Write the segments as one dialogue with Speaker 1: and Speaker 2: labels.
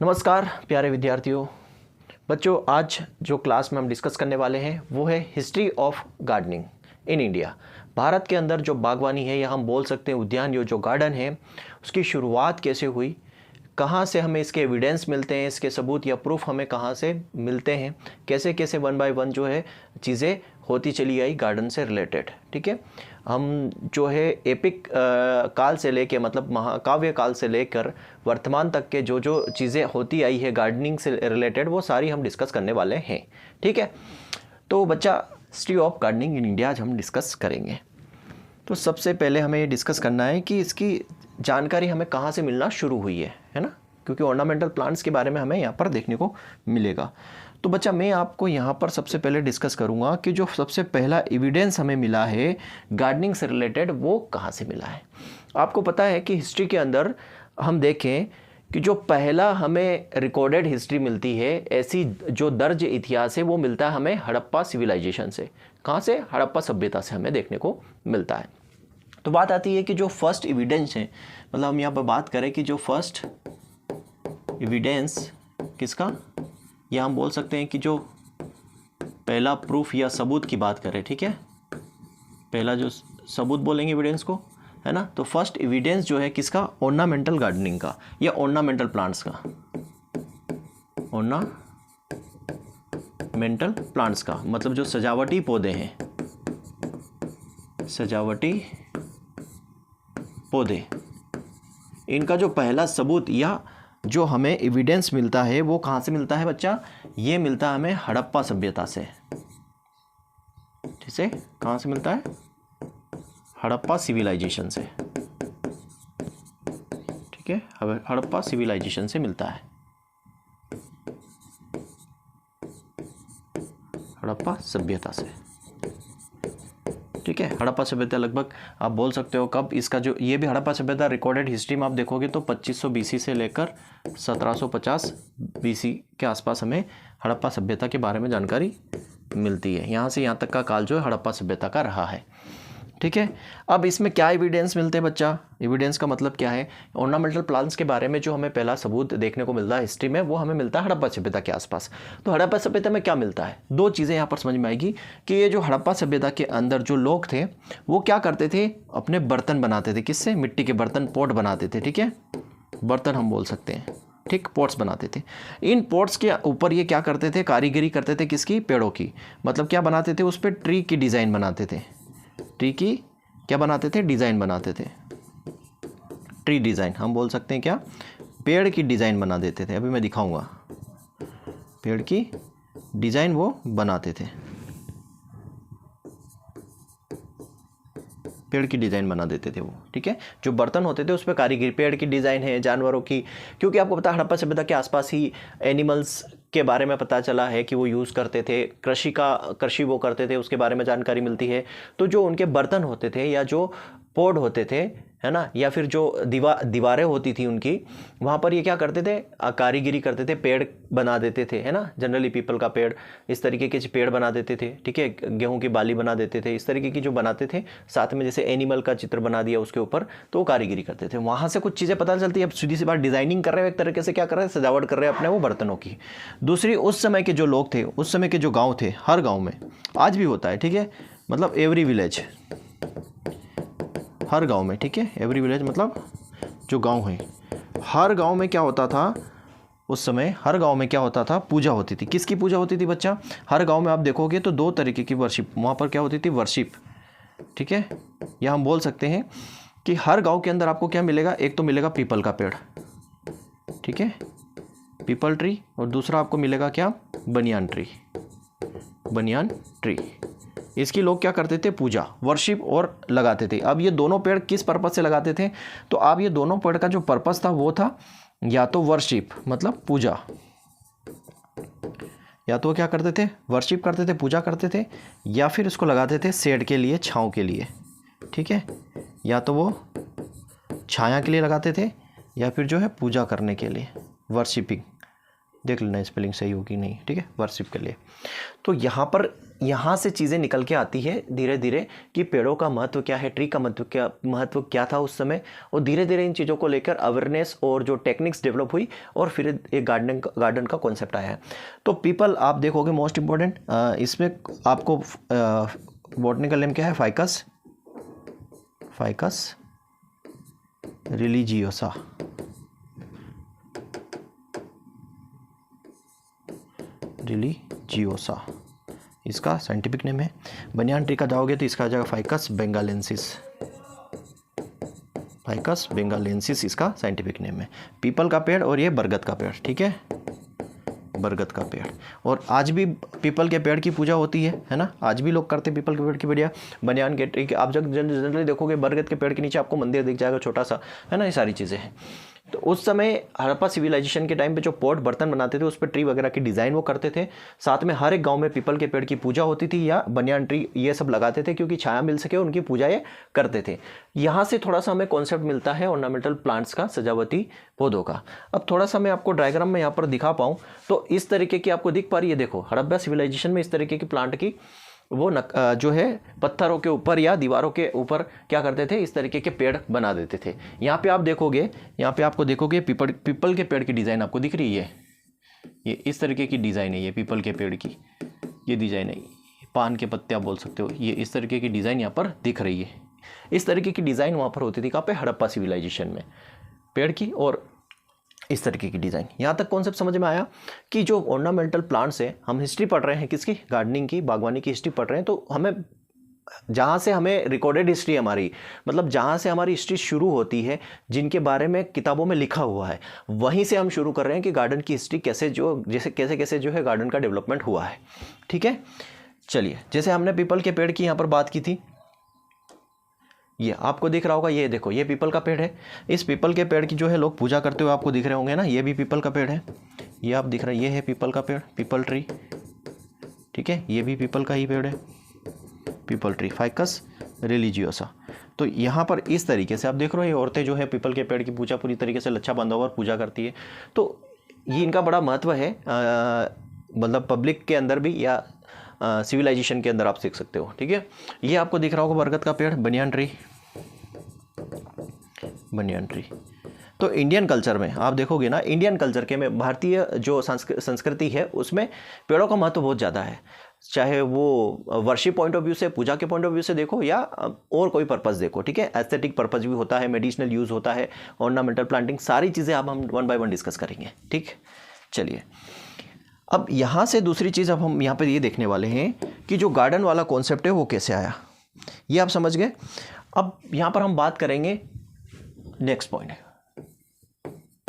Speaker 1: नमस्कार प्यारे विद्यार्थियों। बच्चों, आज जो क्लास में हम डिस्कस करने वाले हैं वो है history of gardening in India. Bharat के अंदर जो बागवानी है या हम बोल सकते हैं उद्यान, जो गार्डन है उसकी शुरुआत कैसे हुई, कहाँ से हमें इसके एविडेंस मिलते हैं, इसके सबूत या प्रूफ हमें कहाँ से मिलते हैं, कैसे कैसे वन बाय वन जो है चीज़ें होती चली आई गार्डन से रिलेटेड। ठीक है, हम जो है एपिक काल से लेके मतलब महाकाव्य काल से लेकर वर्तमान तक के जो चीज़ें होती आई है गार्डनिंग से रिलेटेड वो सारी हम डिस्कस करने वाले हैं। ठीक है, तो बच्चा history of gardening in India आज हम डिस्कस करेंगे। तो सबसे पहले हमें ये डिस्कस करना है कि इसकी जानकारी हमें कहाँ से मिलना शुरू हुई है ना, क्योंकि ऑर्नामेंटल प्लांट्स के बारे में हमें यहाँ पर देखने को मिलेगा। तो बच्चा मैं आपको यहाँ पर सबसे पहले डिस्कस करूँगा कि जो सबसे पहला एविडेंस हमें मिला है गार्डनिंग से रिलेटेड वो कहाँ से मिला है। आपको पता है कि हिस्ट्री के अंदर हम देखें कि जो पहला हमें रिकॉर्डेड हिस्ट्री मिलती है, ऐसी जो दर्ज इतिहास है वो मिलता है हमें हड़प्पा सिविलाइजेशन से। कहाँ से? हड़प्पा सभ्यता से हमें देखने को मिलता है। तो बात आती है कि जो फर्स्ट एविडेंस है, मतलब हम यहाँ पर बात करें कि जो फर्स्ट एविडेंस किसका, या हम बोल सकते हैं कि जो पहला प्रूफ या सबूत की बात करें, ठीक है, पहला जो सबूत बोलेंगे एविडेंस को, है ना। तो फर्स्ट एविडेंस जो है किसका? ऑर्नामेंटल गार्डनिंग का या ऑर्नामेंटल प्लांट्स का। ऑर्नामेंटल प्लांट्स का मतलब जो सजावटी पौधे हैं, सजावटी पौधे, इनका जो पहला सबूत या जो हमें एविडेंस मिलता है वो कहाँ से मिलता है बच्चा? ये मिलता है हमें हड़प्पा सभ्यता से। ठीक है, कहाँ से मिलता है? हड़प्पा सिविलाइजेशन से। ठीक है, हड़प्पा सिविलाइजेशन से मिलता है, हड़प्पा सभ्यता से। ठीक है, हड़प्पा सभ्यता लगभग आप बोल सकते हो कब इसका जो ये भी हड़प्पा सभ्यता रिकॉर्डेड हिस्ट्री में आप देखोगे तो 2500 बीसी से लेकर 1750 बीसी के आसपास हमें हड़प्पा सभ्यता के बारे में जानकारी मिलती है। यहाँ से यहाँ तक का काल जो है हड़प्पा सभ्यता का रहा है। ठीक है, अब इसमें क्या एविडेंस मिलते हैं बच्चा? एविडेंस का मतलब क्या है? ऑर्नामेंटल प्लांट्स के बारे में जो हमें पहला सबूत देखने को मिलता है हिस्ट्री में वो हमें मिलता है हड़प्पा सभ्यता के आसपास। तो हड़प्पा सभ्यता में क्या मिलता है? दो चीज़ें यहाँ पर समझ में आएगी कि ये जो हड़प्पा सभ्यता के अंदर जो लोग थे वो क्या करते थे? अपने बर्तन बनाते थे। किससे? मिट्टी के बर्तन, पोट बनाते थे। ठीक है, बर्तन हम बोल सकते हैं, ठीक, पोट्स बनाते थे। इन पोट्स के ऊपर ये क्या करते थे? कारीगरी करते थे। किसकी? पेड़ों की। मतलब क्या बनाते थे? उस पर ट्री की डिज़ाइन बनाते थे। ट्री की क्या बनाते थे? डिज़ाइन बनाते थे। ट्री डिज़ाइन हम बोल सकते हैं क्या? पेड़ की डिज़ाइन बना देते थे। अभी मैं दिखाऊंगा, पेड़ की डिज़ाइन वो बनाते थे, पेड़ की डिज़ाइन बना देते थे वो। ठीक है, जो बर्तन होते थे उस पर कारीगरी, पेड़ की डिज़ाइन है, जानवरों की, क्योंकि आपको पता है हड़प्पा सभ्यता के आसपास ही एनिमल्स के बारे में पता चला है कि वो यूज़ करते थे, कृषि वो करते थे, उसके बारे में जानकारी मिलती है। तो जो उनके बर्तन होते थे या जो पोड होते थे, है ना, या फिर जो दीवारें होती थी उनकी, वहाँ पर ये क्या करते थे? कारीगरी करते थे, पेड़ बना देते थे, है ना। जनरली पीपल का पेड़, इस तरीके के पेड़ बना देते थे। ठीक है, गेहूं की बाली बना देते थे, इस तरीके की जो बनाते थे। साथ में जैसे एनिमल का चित्र बना दिया उसके ऊपर, तो वो कारीगरी करते थे। वहाँ से कुछ चीज़ें पता चलती है। अब सीधी सी बात, डिज़ाइनिंग कर रहे हैं एक तरीके से, क्या कर रहे हैं? सजावट कर रहे हैं अपने वो बर्तनों की। दूसरी, उस समय के जो लोग थे, उस समय के जो गाँव थे, हर गाँव में आज भी होता है, ठीक है, मतलब एवरी विलेज, हर गांव में, ठीक है, एवरी विलेज मतलब जो गांव है, हर गांव में क्या होता था? उस समय हर गांव में क्या होता था? पूजा होती थी। किसकी पूजा होती थी बच्चा? हर गांव में आप देखोगे तो दो तरीके की वर्शिप वहाँ पर क्या होती थी? वर्शिप। ठीक है, या हम बोल सकते हैं कि हर गांव के अंदर आपको क्या मिलेगा? एक तो मिलेगा पीपल का पेड़, ठीक है, पीपल ट्री, और दूसरा आपको मिलेगा क्या? Banyan tree, banyan tree. इसकी लोग क्या करते थे? पूजा, वर्शिप और लगाते थे। अब ये दोनों पेड़ किस पर्पस से लगाते थे? तो अब ये दोनों पेड़ का जो पर्पस था वो था या तो वर्शिप मतलब पूजा, या तो क्या करते थे? वर्शिप करते थे, पूजा करते थे, या फिर इसको लगाते थे शेड के लिए, छांव के लिए। ठीक है, या तो वो छाया के लिए लगाते थे या फिर जो है पूजा करने के लिए, वर्शिपिंग देख लेना स्पेलिंग सही होगी नहीं, ठीक है, वर्शिप के लिए। तो यहाँ से चीज़ें निकल के आती है धीरे धीरे कि पेड़ों का महत्व क्या है, ट्री का महत्व क्या था उस समय, और धीरे धीरे इन चीज़ों को लेकर अवेयरनेस और जो टेक्निक्स डेवलप हुई और फिर एक गार्डन का कॉन्सेप्ट आया है। तो पीपल आप देखोगे मोस्ट इम्पोर्टेंट, इसमें आपको बॉटनिकल नेम क्या है, फाइकस रिलीजियोसा, इसका साइंटिफिक नेम है। बनियान ट्री का जाओगे तो इसका आ जाएगा फाइकस बेंगालेंसिस इसका साइंटिफिक नेम है। पीपल का पेड़ और ये बरगद का पेड़, ठीक है, बरगद का पेड़। और आज भी पीपल के पेड़ की पूजा होती है ना, आज भी लोग करते हैं पीपल के पेड़ की बढ़िया। बनियान के ट्री के आप जब जनरली देखोगे बरगद के पेड़ के नीचे आपको मंदिर दिख जाएगा छोटा सा, है ना, ये सारी चीज़ें हैं। तो उस समय हड़प्पा सिविलाइजेशन के टाइम पे जो पॉट बर्तन बनाते थे उस पर ट्री वगैरह की डिज़ाइन वो करते थे। साथ में हर एक गांव में पीपल के पेड़ की पूजा होती थी या बनियान ट्री ये सब लगाते थे क्योंकि छाया मिल सके, उनकी पूजा ये करते थे। यहाँ से थोड़ा सा हमें कॉन्सेप्ट मिलता है ऑर्नामेंटल प्लांट्स का, सजावटी पौधों का। अब थोड़ा सा मैं आपको डायग्राम में यहाँ पर दिखा पाऊँ तो इस तरीके की आपको दिख पा रही है, देखो हड़प्पा सिविलाइजेशन में इस तरीके की प्लांट की वो जो है पत्थरों के ऊपर या दीवारों के ऊपर क्या करते थे, इस तरीके के पेड़ बना देते थे। यहाँ पे आप देखोगे, यहाँ पे आपको देखोगे पीपल के पेड़ की डिज़ाइन आपको दिख रही है, ये इस तरीके की डिज़ाइन है, ये पीपल के पेड़ की ये डिज़ाइन है, पान के पत्ते आप बोल सकते हो, ये इस तरीके की डिज़ाइन यहाँ पर दिख रही है। इस तरीके की डिज़ाइन वहाँ पर होती थी कहाँ पे, हड़प्पा सिविलाइजेशन में, पेड़ की और इस तरीके की डिज़ाइन। यहाँ तक कॉन्सेप्ट समझ में आया कि जो ऑर्नामेंटल प्लांट्स है, हम हिस्ट्री पढ़ रहे हैं किसकी, गार्डनिंग की, बागवानी की हिस्ट्री पढ़ रहे हैं, तो हमें जहाँ से हमें रिकॉर्डेड हिस्ट्री हमारी, मतलब जहाँ से हमारी हिस्ट्री शुरू होती है, जिनके बारे में किताबों में लिखा हुआ है, वहीं से हम शुरू कर रहे हैं कि गार्डन की हिस्ट्री कैसे कैसे जो है गार्डन का डेवलपमेंट हुआ है, ठीक है। चलिए, जैसे हमने पीपल के पेड़ की यहाँ पर बात की थी, ये आपको दिख रहा होगा, ये देखो ये पीपल का पेड़ है। इस पीपल के पेड़ की जो है लोग पूजा करते हुए आपको दिख रहे होंगे ना, ये भी पीपल का पेड़ है, ये आप दिख रहा है, ये है पीपल का पेड़, पीपल ट्री, ठीक है, ये भी पीपल का ही पेड़ है, पीपल ट्री, फाइकस रिलीजियोसा। तो यहाँ पर इस तरीके से आप देख रहे हो, ये औरतें जो है पीपल के पेड़ की पूजा पूरी तरीके से लच्छा बांधा हुआ पूजा करती है। तो ये इनका बड़ा महत्व है, मतलब पब्लिक के अंदर भी या सिविलाइजेशन के अंदर आप सीख सकते हो, ठीक है। ये आपको दिख रहा होगा बरगद का पेड़, बनियान ट्री। तो इंडियन कल्चर में आप देखोगे ना, इंडियन कल्चर के में भारतीय जो संस्कृति है उसमें पेड़ों का महत्व बहुत ज़्यादा है, चाहे वो वर्शिप पॉइंट ऑफ व्यू से, पूजा के पॉइंट ऑफ व्यू से देखो या और कोई पर्पस देखो, ठीक है। एस्थेटिक पर्पस भी होता है, मेडिसिनल यूज़ होता है, ऑर्नामेंटल प्लांटिंग, सारी चीज़ें अब हम 1 बाय 1 डिस्कस करेंगे, ठीक। चलिए, अब यहाँ से दूसरी चीज़ अब हम यहाँ पर ये देखने वाले हैं कि जो गार्डन वाला कॉन्सेप्ट है वो कैसे आया, ये आप समझ गए। अब यहाँ पर हम बात करेंगे, नेक्स्ट पॉइंट है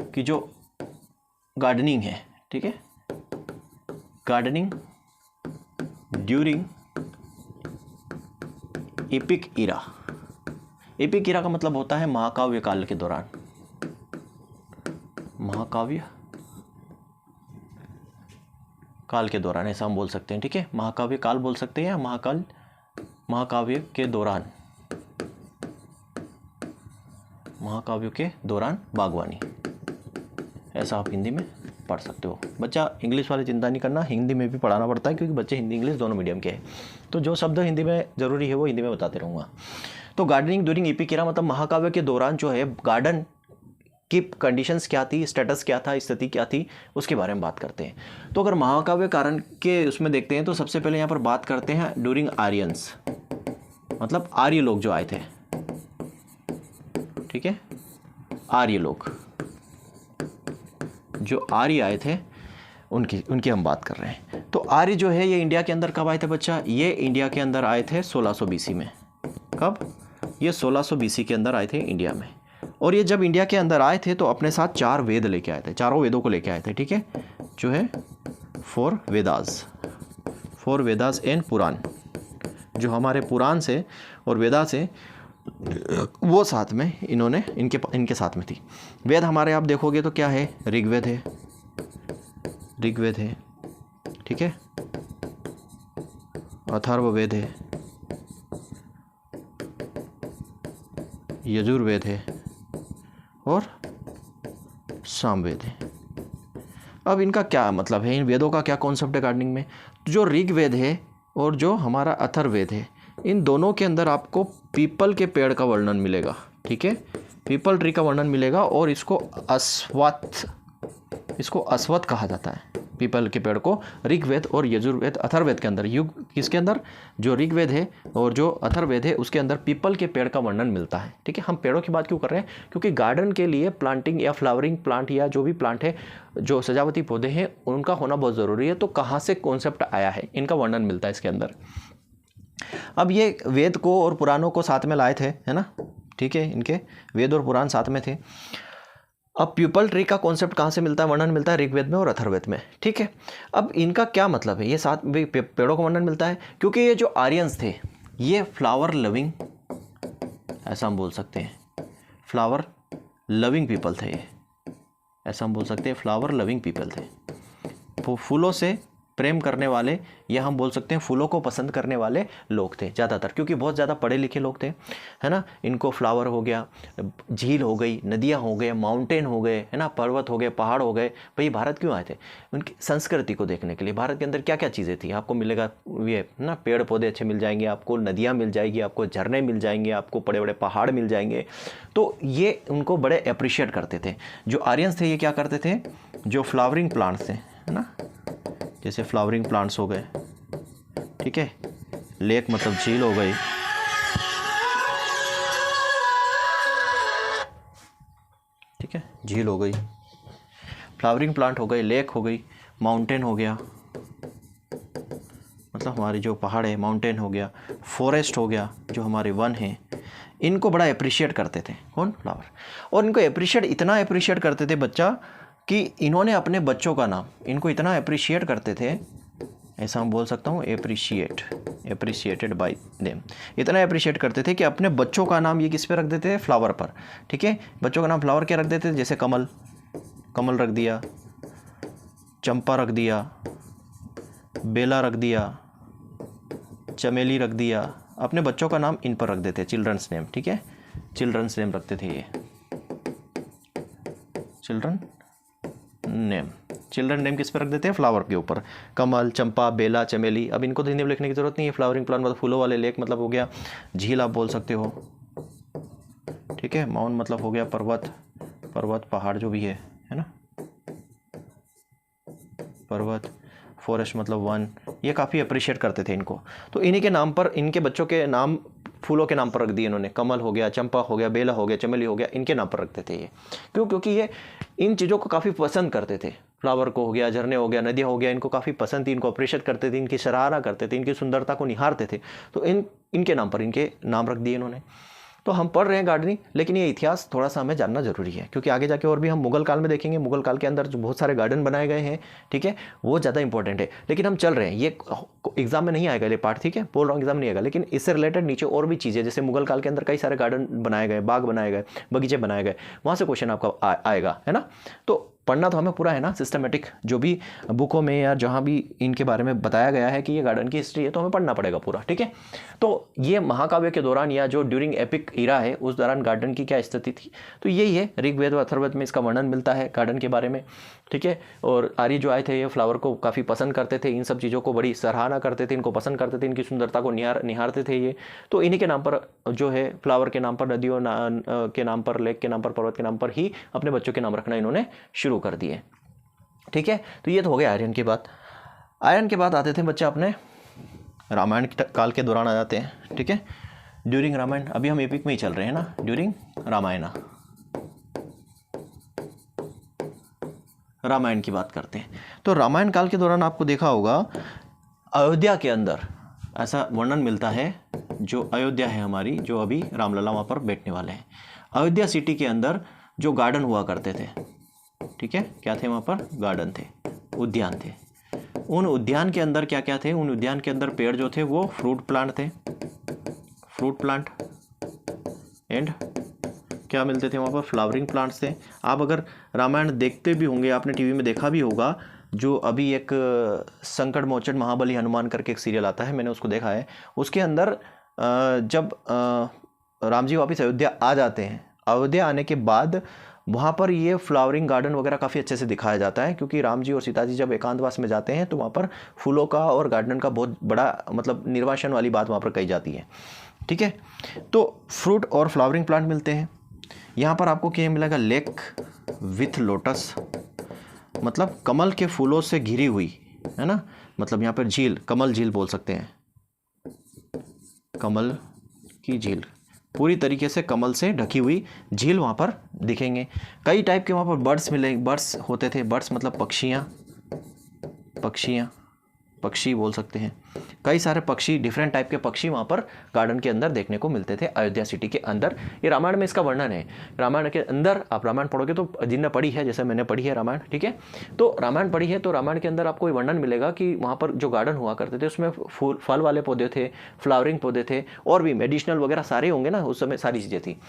Speaker 1: कि जो गार्डनिंग है, ठीक है, गार्डनिंग ड्यूरिंग एपिक इरा। एपिक इरा का मतलब होता है महाकाव्य काल के दौरान, महाकाव्य काल के दौरान ऐसा हम बोल सकते हैं, ठीक है, महाकाव्य काल बोल सकते हैं या महाकाव्य के दौरान, महाकाव्य के दौरान बागवानी, ऐसा आप हिंदी में पढ़ सकते हो। बच्चा इंग्लिश वाली चिंता नहीं करना, हिंदी में भी पढ़ाना पड़ता है क्योंकि बच्चे हिंदी इंग्लिश दोनों मीडियम के हैं, तो जो शब्द हिंदी में ज़रूरी है वो हिंदी में बताते रहूँगा। तो गार्डनिंग ड्यूरिंग एपिक इरा मतलब महाकाव्य के दौरान जो है गार्डन की कंडीशंस क्या थी, स्टेटस क्या था, स्थिति क्या थी, उसके बारे में बात करते हैं। तो अगर महाकाव्य कारण के उसमें देखते हैं तो सबसे पहले यहाँ पर बात करते हैं ड्यूरिंग आर्यंस, मतलब आर्य लोग जो आए थे, ठीक है, आर्य लोग जो आर्य आए थे उनकी हम बात कर रहे हैं। तो आर्य जो है ये इंडिया के अंदर कब आए थे बच्चा, ये इंडिया के अंदर आए थे 1600 BC में। कब, ये 1600 BC के अंदर आए थे इंडिया में। और ये जब इंडिया के अंदर आए थे तो अपने साथ 4 वेद लेके आए थे, चारों वेदों को लेके आए थे, ठीक है, जो है 4 वेदास एंड पुराण, जो हमारे पुराण से और वेदा से वो साथ में इन्होंने इनके साथ में थी। वेद हमारे आप देखोगे तो क्या है, ऋग्वेद है, ठीक है, अथर्ववेद है, यजुर्वेद है और सामवेद है। अब इनका क्या मतलब है, इन वेदों का क्या कॉन्सेप्ट है गार्डनिंग में। तो जो ऋग्वेद है और जो हमारा अथर्ववेद है, इन दोनों के अंदर आपको पीपल के पेड़ का वर्णन मिलेगा। ठीक है, पीपल ट्री का वर्णन मिलेगा और इसको अश्वत्थ कहा जाता है। पीपल के पेड़ को ऋग्वेद और यजुर्वेद अथर्ववेद के अंदर, युग किसके अंदर, जो ऋग्वेद है और जो अथर्ववेद है उसके अंदर पीपल के पेड़ का वर्णन मिलता है। ठीक है, हम पेड़ों की बात क्यों कर रहे हैं, क्योंकि गार्डन के लिए प्लांटिंग या फ्लावरिंग प्लांट या जो भी प्लांट है, जो सजावटी पौधे हैं, उनका होना बहुत ज़रूरी है। तो कहाँ से कॉन्सेप्ट आया है, इनका वर्णन मिलता है इसके अंदर। अब ये वेद को और पुराणों को साथ में लाए थे, है ना। ठीक है, इनके वेद और पुराण साथ में थे। अब पीपल ट्री का कॉन्सेप्ट कहाँ से मिलता है, वर्णन मिलता है ऋग्वेद में और अथर्ववेद में। ठीक है, अब इनका क्या मतलब है, ये साथ पेड़ों का वर्णन मिलता है क्योंकि ये जो आर्यंस थे ये फ्लावर लविंग, ऐसा हम बोल सकते हैं, फ्लावर लविंग पीपल थे ये, ऐसा हम बोल सकते हैं, फ्लावर लविंग पीपल थे। वो फूलों से प्रेम करने वाले, या हम बोल सकते हैं फूलों को पसंद करने वाले लोग थे ज़्यादातर, क्योंकि बहुत ज़्यादा पढ़े लिखे लोग थे, है ना। इनको फ्लावर हो गया, झील हो गई, नदियाँ हो गए, माउंटेन हो गए, है ना, पर्वत हो गए, पहाड़ हो गए। भाई भारत क्यों आए थे, उनकी संस्कृति को देखने के लिए। भारत के अंदर क्या क्या चीज़ें थी, आपको मिलेगा ये ना, पेड़ पौधे अच्छे मिल जाएंगे आपको, नदियाँ मिल जाएगी आपको, झरने मिल जाएंगे आपको, बड़े बड़े पहाड़ मिल जाएंगे। तो ये उनको बड़े अप्रिशिएट करते थे। जो आर्यंस थे ये क्या करते थे, जो फ्लावरिंग प्लांट्स थे, है ना, जैसे फ्लावरिंग प्लांट्स हो गए, ठीक है, लेक मतलब झील हो गई, ठीक है, झील हो गई, फ्लावरिंग प्लांट हो गए, लेक हो गई, माउंटेन हो गया, मतलब हमारे जो पहाड़ है, माउंटेन हो गया, फॉरेस्ट हो गया, जो हमारे वन हैं, इनको बड़ा अप्रिशिएट करते थे। कौन, फ्लावर। और इनको अप्रिशिएट, इतना अप्रिशिएट करते थे बच्चा, कि इन्होंने अपने बच्चों का नाम, इनको इतना अप्रिशिएट करते थे, ऐसा हम बोल सकता हूँ, अप्रिशिएटेड बाय देम, इतना अप्रिशिएट करते थे कि अपने बच्चों का नाम ये किस पे रख देते थे, फ्लावर पर। ठीक है, बच्चों का नाम फ्लावर क्या रख देते थे, जैसे कमल, कमल रख दिया, चंपा रख दिया, बेला रख दिया, चमेली रख दिया। अपने बच्चों का नाम इन पर रख देते, चिल्ड्रंस नेम। ठीक है, चिल्ड्रंस नेम रखते थे ये, चिल्ड्रन नेम किस पे रख देते हैं, फ्लावर के ऊपर, कमल, चंपा, बेला, चमेली। अब इनको तो हिंदी में लिखने की जरूरत नहीं है, फ्लावरिंग प्लांट मतलब फूलों वाले, लेक मतलब हो गया झील, आप बोल सकते हो। ठीक है, माउंट मतलब हो गया पर्वत, पहाड़ जो भी है ना, पर्वत, फॉरेस्ट मतलब वन। ये काफ़ी अप्रिशिएट करते थे इनको। तो इन्हीं के नाम पर, इनके बच्चों के नाम फूलों के नाम पर रख दिए इन्होंने, कमल हो गया, चंपा हो गया, बेला हो गया, चमेली हो गया, इनके नाम पर रखते थे ये। क्यों, क्योंकि ये इन चीज़ों को काफ़ी पसंद करते थे। फ्लावर को हो गया, झरने हो गया, नदियाँ हो गया, इनको काफ़ी पसंद थी, इनको अप्रिशिएट करते थे, इनकी सराहना करते थे, इनकी सुंदरता को निहारते थे। तो इनके नाम पर इनके नाम रख दिए इन्होंने। तो हम पढ़ रहे हैं गार्डनिंग, लेकिन ये इतिहास थोड़ा सा हमें जानना जरूरी है, क्योंकि आगे जाके और भी हम मुगल काल में देखेंगे। मुगल काल के अंदर जो बहुत सारे गार्डन बनाए गए हैं, ठीक है, वो ज़्यादा इंपॉर्टेंट है। लेकिन हम चल रहे हैं, ये एग्जाम में नहीं आएगा ये पार्ट, ठीक है, बोल रहा हूँ एग्जाम नहीं आएगा, लेकिन इससे रिलेटेड नीचे और भी चीज़ें, जैसे मुगल काल के अंदर कई सारे गार्डन बनाए गए, बाग बनाए गए, बगीचे बनाए गए, वहाँ से क्वेश्चन आपका आएगा, है ना। तो पढ़ना तो हमें पूरा है ना, सिस्टमेटिक, जो भी बुकों में या जहाँ भी इनके बारे में बताया गया है कि ये गार्डन की हिस्ट्री है, तो हमें पढ़ना पड़ेगा पूरा। ठीक है, तो ये महाकाव्य के दौरान या जो ड्यूरिंग एपिक इरा है, उस दौरान गार्डन की क्या स्थिति थी, तो यही है। ऋग्वेद और अथर्ववेद में इसका वर्णन मिलता है गार्डन के बारे में। ठीक है, और आर्य जो आए थे ये फ्लावर को काफ़ी पसंद करते थे, इन सब चीज़ों को बड़ी सराहना करते थे, इनको पसंद करते थे, इनकी सुंदरता को निहारते थे ये। तो इन्हीं के नाम पर जो है, फ्लावर के नाम पर, नदियों के नाम पर, लेक के नाम पर, पर्वत के नाम पर ही अपने बच्चों के नाम रखना इन्होंने शुरू कर दिए। ठीक है, तो ये तो हो गया आर्यन की बात। आर्यन के बाद आते थे बच्चे अपने रामायण काल के दौरान आ जाते हैं। ठीक है, ड्यूरिंग रामायण, अभी हम एपिक में ही चल रहे हैं ना, ड्यूरिंग रामायण की बात करते हैं। तो रामायण काल के दौरान आपको देखा होगा, अयोध्या के अंदर ऐसा वर्णन मिलता है, जो अयोध्या है हमारी, जो अभी रामलला वहाँ पर बैठने वाले हैं, अयोध्या सिटी के अंदर जो गार्डन हुआ करते थे, ठीक है, क्या थे वहाँ पर, गार्डन थे, उद्यान थे। उन उद्यान के अंदर क्या क्या थे, उन उद्यान के अंदर पेड़ जो थे वो फ्रूट प्लांट थे, फ्रूट प्लांट, एंड क्या मिलते थे वहाँ पर, फ्लावरिंग प्लांट्स थे। आप अगर रामायण देखते भी होंगे, आपने टीवी में देखा भी होगा, जो अभी एक संकट मोचन महाबली हनुमान करके एक सीरियल आता है, मैंने उसको देखा है। उसके अंदर जब राम जी वापस अयोध्या आ जाते हैं, अयोध्या आने के बाद वहाँ पर ये फ्लावरिंग गार्डन वगैरह काफ़ी अच्छे से दिखाया जाता है, क्योंकि राम जी और सीता जी जब एकांतवास में जाते हैं तो वहाँ पर फूलों का और गार्डन का बहुत बड़ा मतलब निर्वासन वाली बात वहाँ पर कही जाती है। ठीक है, तो फ्रूट और फ्लावरिंग प्लांट मिलते हैं। यहाँ पर आपको क्या मिलेगा, लेक विथ लोटस, मतलब कमल के फूलों से घिरी हुई, है ना, मतलब यहाँ पर झील, कमल झील बोल सकते हैं, कमल की झील, पूरी तरीके से कमल से ढकी हुई झील वहाँ पर दिखेंगे। कई टाइप के वहाँ पर बर्ड्स मिलेंगे, बर्ड्स होते थे, बर्ड्स मतलब पक्षी बोल सकते हैं। कई सारे पक्षी, डिफरेंट टाइप के पक्षी वहाँ पर गार्डन के अंदर देखने को मिलते थे अयोध्या सिटी के अंदर। ये रामायण में इसका वर्णन है। रामायण के अंदर आप रामायण पढ़ोगे तो, जिनने पढ़ी है, जैसे मैंने पढ़ी है रामायण, ठीक है, तो रामायण पढ़ी है तो रामायण के अंदर आपको वर्णन मिलेगा कि वहाँ पर जो गार्डन हुआ करते थे उसमें फूल फल वाले पौधे थे, फ्लावरिंग पौधे थे, और भी मेडिसिनल वगैरह सारे होंगे ना, उस समय सारी चीज़ें थी।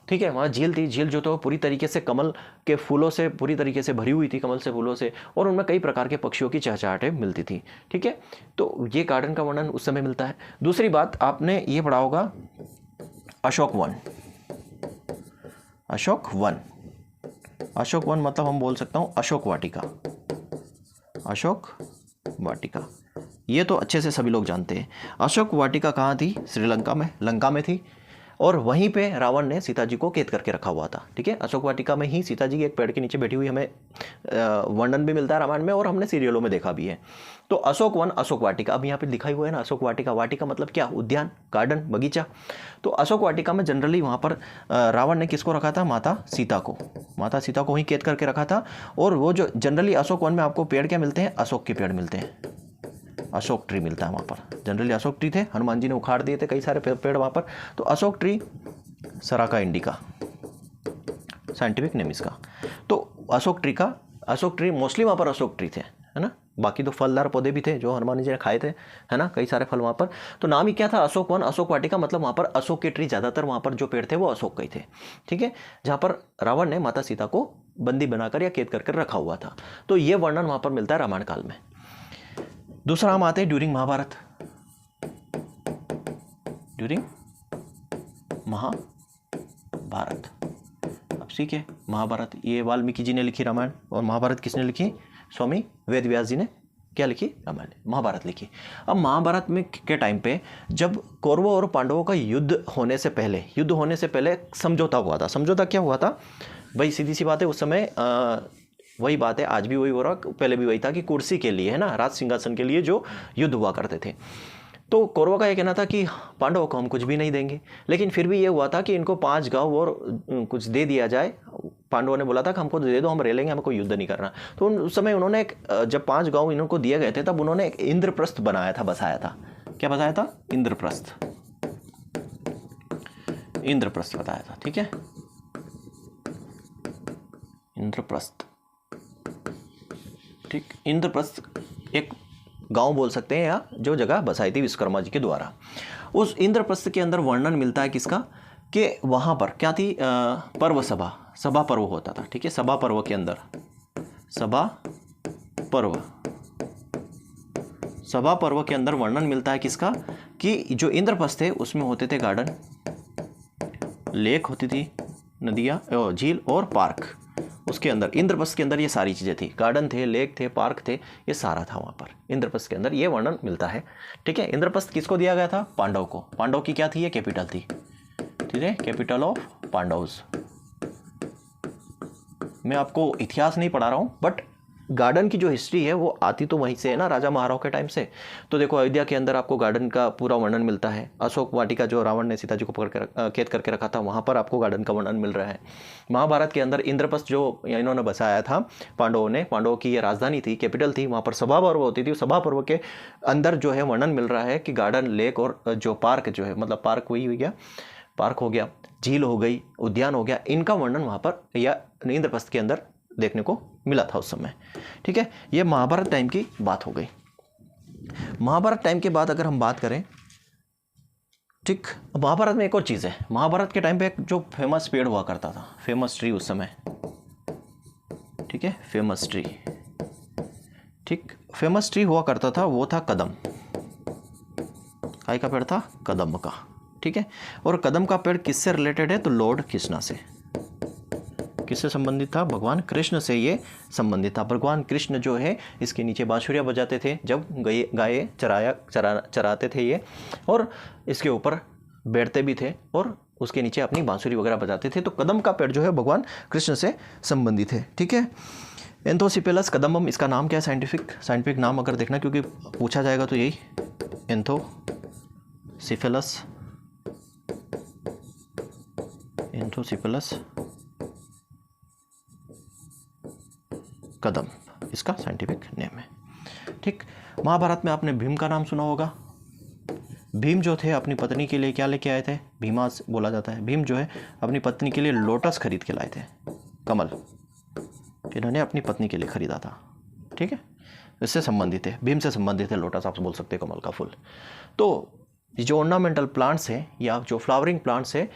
Speaker 1: ठीक है, वहाँ झील थी, झील जो तो पूरी तरीके से कमल के फूलों से पूरी तरीके से भरी हुई थी, कमल से फूलों से, और उनमें कई प्रकार के पक्षियों की चहचहाटें मिलती थी। ठीक है, तो ये गार्डन का वर्णन उस समय मिलता है। दूसरी बात, आपने ये पढ़ा होगा अशोक वन। अशोक वन मतलब हम बोल सकता हूँ अशोक वाटिका, ये तो अच्छे से सभी लोग जानते हैं। अशोक वाटिका कहाँ थी, श्रीलंका में, लंका में थी, और वहीं पे रावण ने सीता जी को कैद करके रखा हुआ था। ठीक है, अशोक वाटिका में ही सीता जी एक पेड़ के नीचे बैठी हुई हमें वर्णन भी मिलता है रामायण में, और हमने सीरियलों में देखा भी है। तो अशोक वन, अशोक वाटिका, अब यहाँ पे लिखा हुआ है ना अशोक वाटिका। वाटिका मतलब क्या, उद्यान, गार्डन, बगीचा। तो अशोक वाटिका में जनरली वहाँ पर रावण ने किसको रखा था, माता सीता को वहीं कैद करके रखा था। और वो जो जनरली अशोक वन में आपको पेड़ क्या मिलते हैं, अशोक के पेड़ मिलते हैं, अशोक ट्री मिलता है वहाँ पर। जनरली अशोक ट्री थे, हनुमान जी ने उखाड़ दिए थे कई सारे पेड़ वहाँ पर। तो Ashok tree, saraca indica scientific name इसका। तो अशोक ट्री मोस्टली वहाँ पर अशोक ट्री थे, है ना। बाकी तो फलदार पौधे भी थे जो हनुमान जी ने खाए थे, है ना, कई सारे फल वहाँ पर। तो नाम ही क्या था, अशोक वन, अशोक वाटिका, मतलब वहाँ पर अशोक के ट्री, ज़्यादातर वहाँ पर जो पेड़ थे वो अशोक के ही थे। ठीक है, जहाँ पर रावण ने माता सीता को बंदी बनाकर या कैद करके रखा हुआ था। तो ये वर्णन वहाँ पर मिलता है रामायण काल में। दूसरा हम आते हैं ड्यूरिंग महाभारत। अब सीखे महाभारत, ये वाल्मीकि जी ने लिखी रामायण, और महाभारत किसने लिखी, स्वामी वेद व्यास जी ने क्या लिखी, रामायण, महाभारत लिखी। अब महाभारत में के टाइम पे जब कौरवों और पांडवों का युद्ध होने से पहले समझौता हुआ था। समझौता क्या हुआ था भाई, सीधी सी बात है, उस समय वही बात है, आज भी वही हो रहा, पहले भी वही था कि कुर्सी के लिए, है ना, राज सिंहासन के लिए जो युद्ध हुआ करते थे। तो कौरवों का ये कहना था कि पांडवों को हम कुछ भी नहीं देंगे, लेकिन फिर भी ये हुआ था कि इनको 5 गांव और कुछ दे दिया जाए। पांडवों ने बोला था कि हमको दे दो, हम रह लेंगे, हमें कोई युद्ध नहीं करना। तो उस समय उन्होंने जब 5 गांव इनको दिए गए थे, तब उन्होंने एक इंद्रप्रस्थ बसाया था। क्या बताया था, इंद्रप्रस्थ बताया था। ठीक है, इंद्रप्रस्थ, ठीक, इंद्रप्रस्थ एक गांव बोल सकते हैं, या जो जगह बसाई थी विश्वकर्मा जी के द्वारा। उस इंद्रप्रस्थ के अंदर वर्णन मिलता है किसका, कि वहाँ पर क्या थी, पर्व सभा पर्व होता था। ठीक है, सभा पर्व के अंदर, सभा पर्व के अंदर वर्णन मिलता है किसका, कि जो इंद्रप्रस्थ थे उसमें होते थे गार्डन, लेक होती थी, नदियाँ, झील और पार्क। उसके अंदर इंद्रप्रस्थ के अंदर ये सारी चीज़ें थी, गार्डन थे, लेक थे, पार्क थे, ये सारा था वहाँ पर इंद्रप्रस्थ के अंदर, ये वर्णन मिलता है। ठीक है, इंद्रप्रस्थ किसको दिया गया था, पांडव को। पांडव की क्या थी, ये कैपिटल थी। ठीक है, कैपिटल ऑफ पांडव्स। मैं आपको इतिहास नहीं पढ़ा रहा हूँ, बट गार्डन की जो हिस्ट्री है वो आती तो वहीं से है ना, राजा महाराव के टाइम से। तो देखो अयोध्या के अंदर आपको गार्डन का पूरा वर्णन मिलता है। अशोक वाटिका जो रावण ने सीता जी को पकड़ कर कैद करके रखा था, वहाँ पर आपको गार्डन का वर्णन मिल रहा है। महाभारत के अंदर इंद्रप्रस्थ जो इन्होंने बसाया था पांडवों ने, पांडवों की ये राजधानी थी, कैपिटल थी, वहाँ पर सभा पर्व होती थी। सभा पर्व के अंदर जो है वर्णन मिल रहा है कि गार्डन, लेक और जो पार्क जो है, मतलब पार्क वही हो गया, पार्क हो गया, झील हो गई, उद्यान हो गया, इनका वर्णन वहाँ पर या इंद्रप्रस्थ के अंदर देखने को मिला था उस समय। ठीक है, ये महाभारत टाइम की बात हो गई। महाभारत टाइम के बाद अगर हम बात करें, ठीक, महाभारत में एक और चीज़ है। महाभारत के टाइम पे एक जो फेमस पेड़ हुआ करता था, फेमस ट्री उस समय, ठीक है, फेमस ट्री, ठीक, फेमस ट्री हुआ करता था, वो था कदम। काय का पेड़ था, कदम का। ठीक है, और कदम का पेड़ किससे रिलेटेड है, तो लॉर्ड कृष्णा से। किससे संबंधित था? भगवान कृष्ण से ये संबंधित था। भगवान कृष्ण जो है इसके नीचे बांसुरियाँ बजाते थे जब गाय चराते थे ये, और इसके ऊपर बैठते भी थे और उसके नीचे अपनी बांसुरी वगैरह बजाते थे। तो कदम का पेड़ जो है भगवान कृष्ण से संबंधित है। ठीक है, एंथोसिपेलस कदम्बम, इसका नाम क्या है साइंटिफिक नाम अगर देखना, क्योंकि पूछा जाएगा तो यही एंथोसिपेलस कदम, इसका साइंटिफिक नेम है। ठीक, महाभारत में आपने भीम का नाम सुना होगा। भीम जो थे अपनी पत्नी के लिए क्या लेके आए थे? भीमास बोला जाता है। भीम जो है अपनी पत्नी के लिए लोटस खरीद के लाए थे, कमल इन्होंने अपनी पत्नी के लिए खरीदा था। ठीक है, इससे संबंधित है, भीम से संबंधित है लोटस, आप बोल सकते हैं कमल का फूल। तो जो ऑर्नामेंटल प्लांट्स हैं या जो फ्लावरिंग प्लांट्स हैं,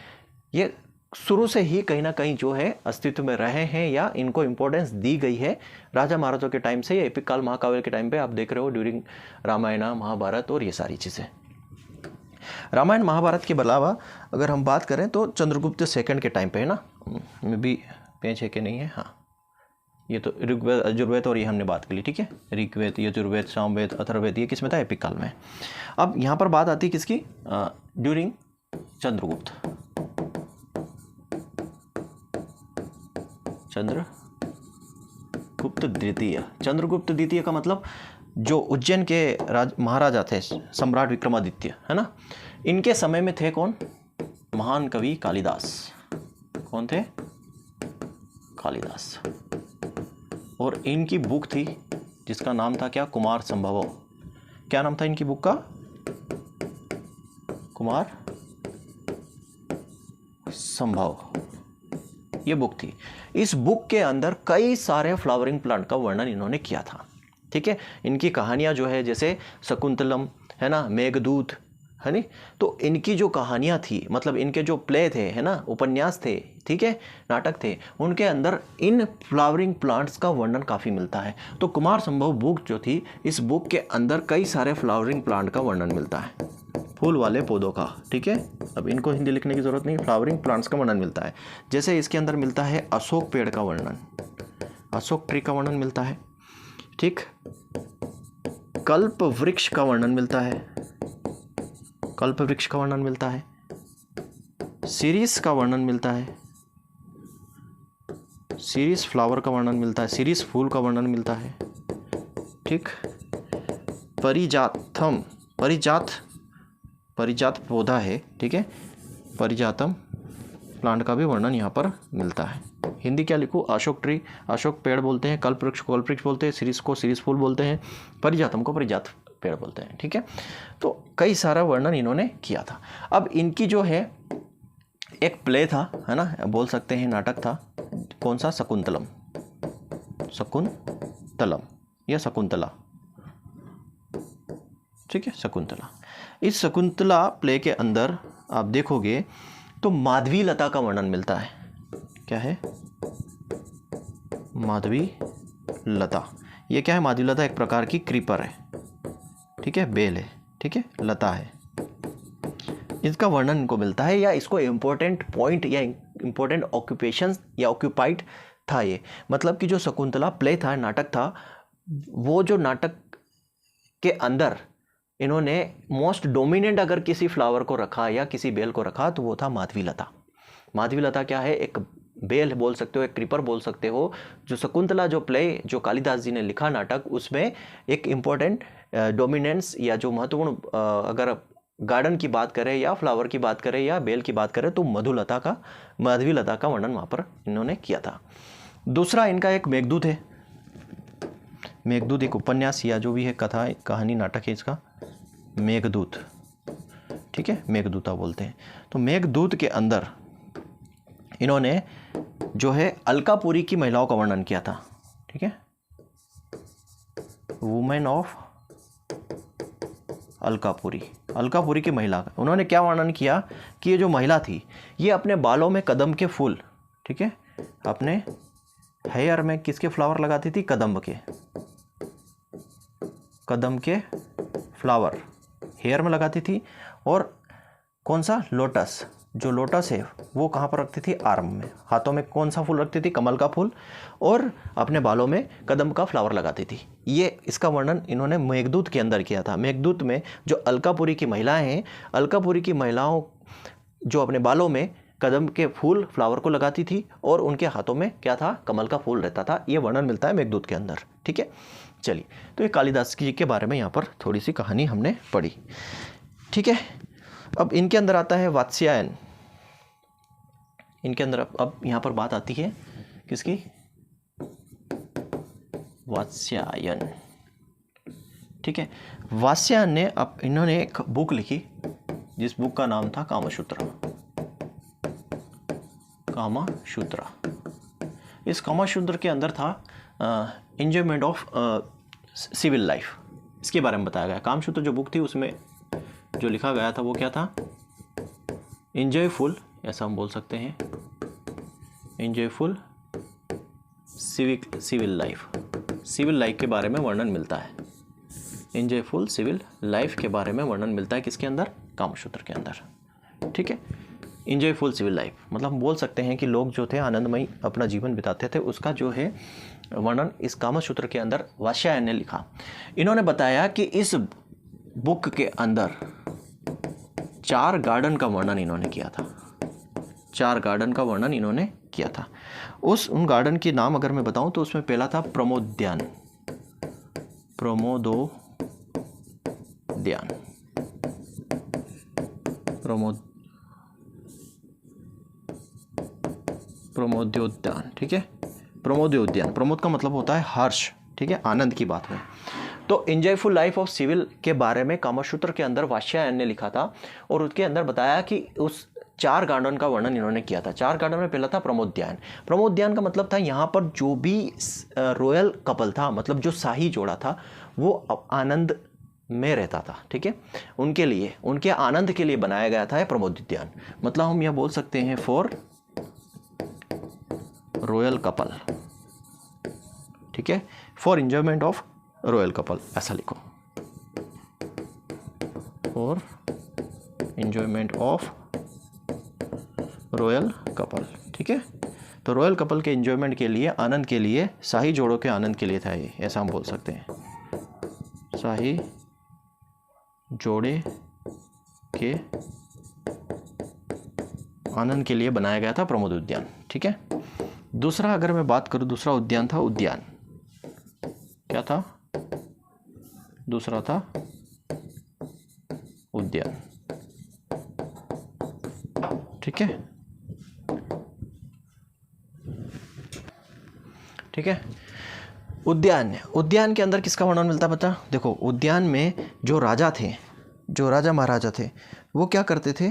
Speaker 1: ये शुरू से ही कहीं ना कहीं जो है अस्तित्व में रहे हैं या इनको इम्पोर्टेंस दी गई है राजा महाराजों के टाइम से या एपिक काल महाकाव्य के टाइम पे। आप देख रहे हो ड्यूरिंग रामायण महाभारत और ये सारी चीज़ें। रामायण महाभारत के अलावा अगर हम बात करें तो चंद्रगुप्त सेकंड के टाइम पे है ना, में भी पेज है कि नहीं है? हाँ, ये तो ऋग्वेद यजुर्वेद और ये हमने बात की ली। ठीक है, ऋग्वेद यजुर्वेद सामवेद अथर्ववेद ये किस में था? एपिक काल में। अब यहाँ पर बात आती है किसकी? ड्यूरिंग चंद्रगुप्त द्वितीय का मतलब जो उज्जैन के महाराजा थे सम्राट विक्रमादित्य, है ना, इनके समय में थे कौन? महान कवि कालिदास। कौन थे? कालिदास। और इनकी बुक थी जिसका नाम था क्या? कुमार संभव। क्या नाम था इनकी बुक का? कुमार संभव, ये बुक थी। इस बुक के अंदर कई सारे फ्लावरिंग प्लांट का वर्णन इन्होंने किया था। ठीक है, इनकी कहानियां जो है जैसे शकुंतलम है ना, मेघदूत है नी, तो इनकी जो कहानियां थी, मतलब इनके जो प्ले थे है ना, उपन्यास थे, ठीक है, नाटक थे, उनके अंदर इन फ्लावरिंग प्लांट्स का वर्णन काफ़ी मिलता है। तो कुमार संभव बुक जो थी, इस बुक के अंदर कई सारे फ्लावरिंग प्लांट का वर्णन मिलता है, फूल वाले पौधों का। ठीक है, अब इनको हिंदी लिखने की ज़रूरत नहीं, फ्लावरिंग प्लांट्स का वर्णन मिलता है। जैसे इसके अंदर मिलता है अशोक पेड़ का वर्णन, अशोक ट्री का वर्णन मिलता है। ठीक, कल्प वृक्ष का वर्णन मिलता है, कल्प वृक्ष का वर्णन मिलता है। सीरीस का वर्णन मिलता है, सीरीस फ्लावर का वर्णन मिलता है, सीरीस फूल का वर्णन मिलता है। ठीक, परिजातम, परिजात पौधा है, ठीक है, परिजातम प्लांट का भी वर्णन यहाँ पर मिलता है। हिंदी क्या लिखूँ? अशोक ट्री, अशोक पेड़ बोलते हैं, कल्प वृक्ष को कल्प वृक्ष बोलते हैं, सीरीस को सीरीस फूल बोलते हैं, परिजातम को परिजात पेड़ बोलते हैं। ठीक है, तो कई सारा वर्णन इन्होंने किया था। अब इनकी जो है एक प्ले था, है ना, बोल सकते हैं नाटक था, कौन सा? शकुंतलम, शकुंतलम या शकुंतला। ठीक है, शकुंतला। इस शकुंतला प्ले के अंदर आप देखोगे तो माधवी लता का वर्णन मिलता है। क्या है? माधवी लता। ये क्या है? माधवी लता एक प्रकार की क्रीपर है, ठीक है, बेल है, ठीक है, लता है। इसका वर्णन इनको मिलता है, या इसको इम्पोर्टेंट पॉइंट या इम्पोर्टेंट ऑक्यूपेशन या ऑक्यूपाइड था ये। मतलब कि जो शकुंतला प्ले था, नाटक था, वो जो नाटक के अंदर इन्होंने मोस्ट डोमिनेंट अगर किसी फ्लावर को रखा या किसी बेल को रखा तो वो था माधवी लता। माधवी लता क्या है? एक बेल बोल सकते हो, एक क्रीपर बोल सकते हो। जो शकुंतला जो प्ले जो कालिदास जी ने लिखा नाटक, उसमें एक इम्पोर्टेंट डोमिनेंस या जो महत्वपूर्ण अगर गार्डन की बात करें या फ्लावर की बात करें या बेल की बात करें तो माधवी लता का वर्णन वहाँ पर इन्होंने किया था। दूसरा इनका एक मेघदूत है। मेघदूत एक उपन्यास या जो भी है, कथा कहानी नाटक है इसका, मेघदूत। ठीक है, मेघदूता बोलते हैं। तो मेघदूत के अंदर इन्होंने जो है अलकापुरी की महिलाओं का वर्णन किया था। ठीक है, वुमेन ऑफ अलकापुरी, अलकापुरी की महिला का उन्होंने क्या वर्णन किया कि ये जो महिला थी ये अपने बालों में कदम के फूल, ठीक है, अपने हेयर में किसके फ्लावर लगाती थी? कदम के फ्लावर हेयर में लगाती थी। और कौन सा? लोटस, जो लोटस है वो कहाँ पर रखती थी? आर्म में। हाथों में कौन सा फूल रखती थी? कमल का फूल। और अपने बालों में कदम का फ्लावर लगाती थी। ये इसका वर्णन इन्होंने मेघदूत के अंदर किया था। मेघदूत में जो अलकापुरी की महिलाएं हैं, अलकापुरी की महिलाओं जो अपने बालों में कदम के फूल फ्लावर को लगाती थी और उनके हाथों में क्या था? कमल का फूल रहता था। ये वर्णन मिलता है मेघदूत के अंदर। ठीक है, चलिए, तो ये कालिदास जी के बारे में यहाँ पर थोड़ी सी कहानी हमने पढ़ी। ठीक है, अब इनके अंदर आता है वात्स्यायन। इनके अंदर अब यहाँ पर बात आती है किसकी? वात्स्यायन। ठीक है, वात्स्यायन ने अब इन्होंने एक बुक लिखी जिस बुक का नाम था कामसूत्र। कामसूत्र। इस कामसूत्र के अंदर था एंजॉयमेंट ऑफ सिविल लाइफ, इसके बारे में बताया गया। कामसूत्र जो बुक थी उसमें जो लिखा गया था वो क्या था? एंजॉयफुल, ऐसा हम बोल सकते हैं, enjoyful civil life. Civil life के बारे में वर्णन मिलता है। एंजॉयफुल सिविल लाइफ के बारे में वर्णन मिलता है किसके अंदर? कामसूत्र के अंदर। ठीक है, एंजॉयफुल सिविल लाइफ मतलब हम बोल सकते हैं कि लोग जो थे आनंदमयी अपना जीवन बिताते थे, उसका जो है वर्णन इस कामसूत्र के अंदर वात्स्यायन ने लिखा। इन्होंने बताया कि इस बुक के अंदर 4 गार्डन का वर्णन इन्होंने किया था। 4 गार्डन का वर्णन इन्होंने किया था। उन गार्डन के नाम अगर मैं बताऊं तो उसमें पहला था प्रमोदोद्यान। प्रमोदोद्यान। प्रमोदोद्यान। ठीक है, प्रमोदोद्यान। प्रमोद का मतलब होता है हर्ष। ठीक है, आनंद की बात है। तो एंजॉयफुल लाइफ ऑफ सिविल के बारे में कामसूत्र के अंदर वात्स्यायन ने लिखा था और उसके अंदर बताया कि उस 4 गार्डन का वर्णन इन्होंने किया था। 4 गार्डन में पहला था प्रमोदोद्यान। प्रमोदोद्यान का मतलब था यहाँ पर जो भी रॉयल कपल था, मतलब जो शाही जोड़ा था, वो आनंद में रहता था। ठीक है, उनके लिए, उनके आनंद के लिए बनाया गया था प्रमोदोद्यान। मतलब हम यह बोल सकते हैं फॉर रॉयल कपल। ठीक है, for enjoyment of royal couple, ऐसा लिखो, for enjoyment of royal couple. ठीक है, तो रॉयल कपल के एंजॉयमेंट के लिए, आनंद के लिए, शाही जोड़ों के आनंद के लिए था ये, ऐसा हम बोल सकते हैं। शाही जोड़े के आनंद के लिए बनाया गया था प्रमोदोद्यान। ठीक है, दूसरा अगर मैं बात करूं, दूसरा उद्यान था उद्यान। क्या था? दूसरा था उद्यान। ठीक है, ठीक है, उद्यान। उद्यान के अंदर किसका वर्णन मिलता है बच्चा? देखो, उद्यान में जो राजा थे, जो राजा महाराजा थे, वो क्या करते थे?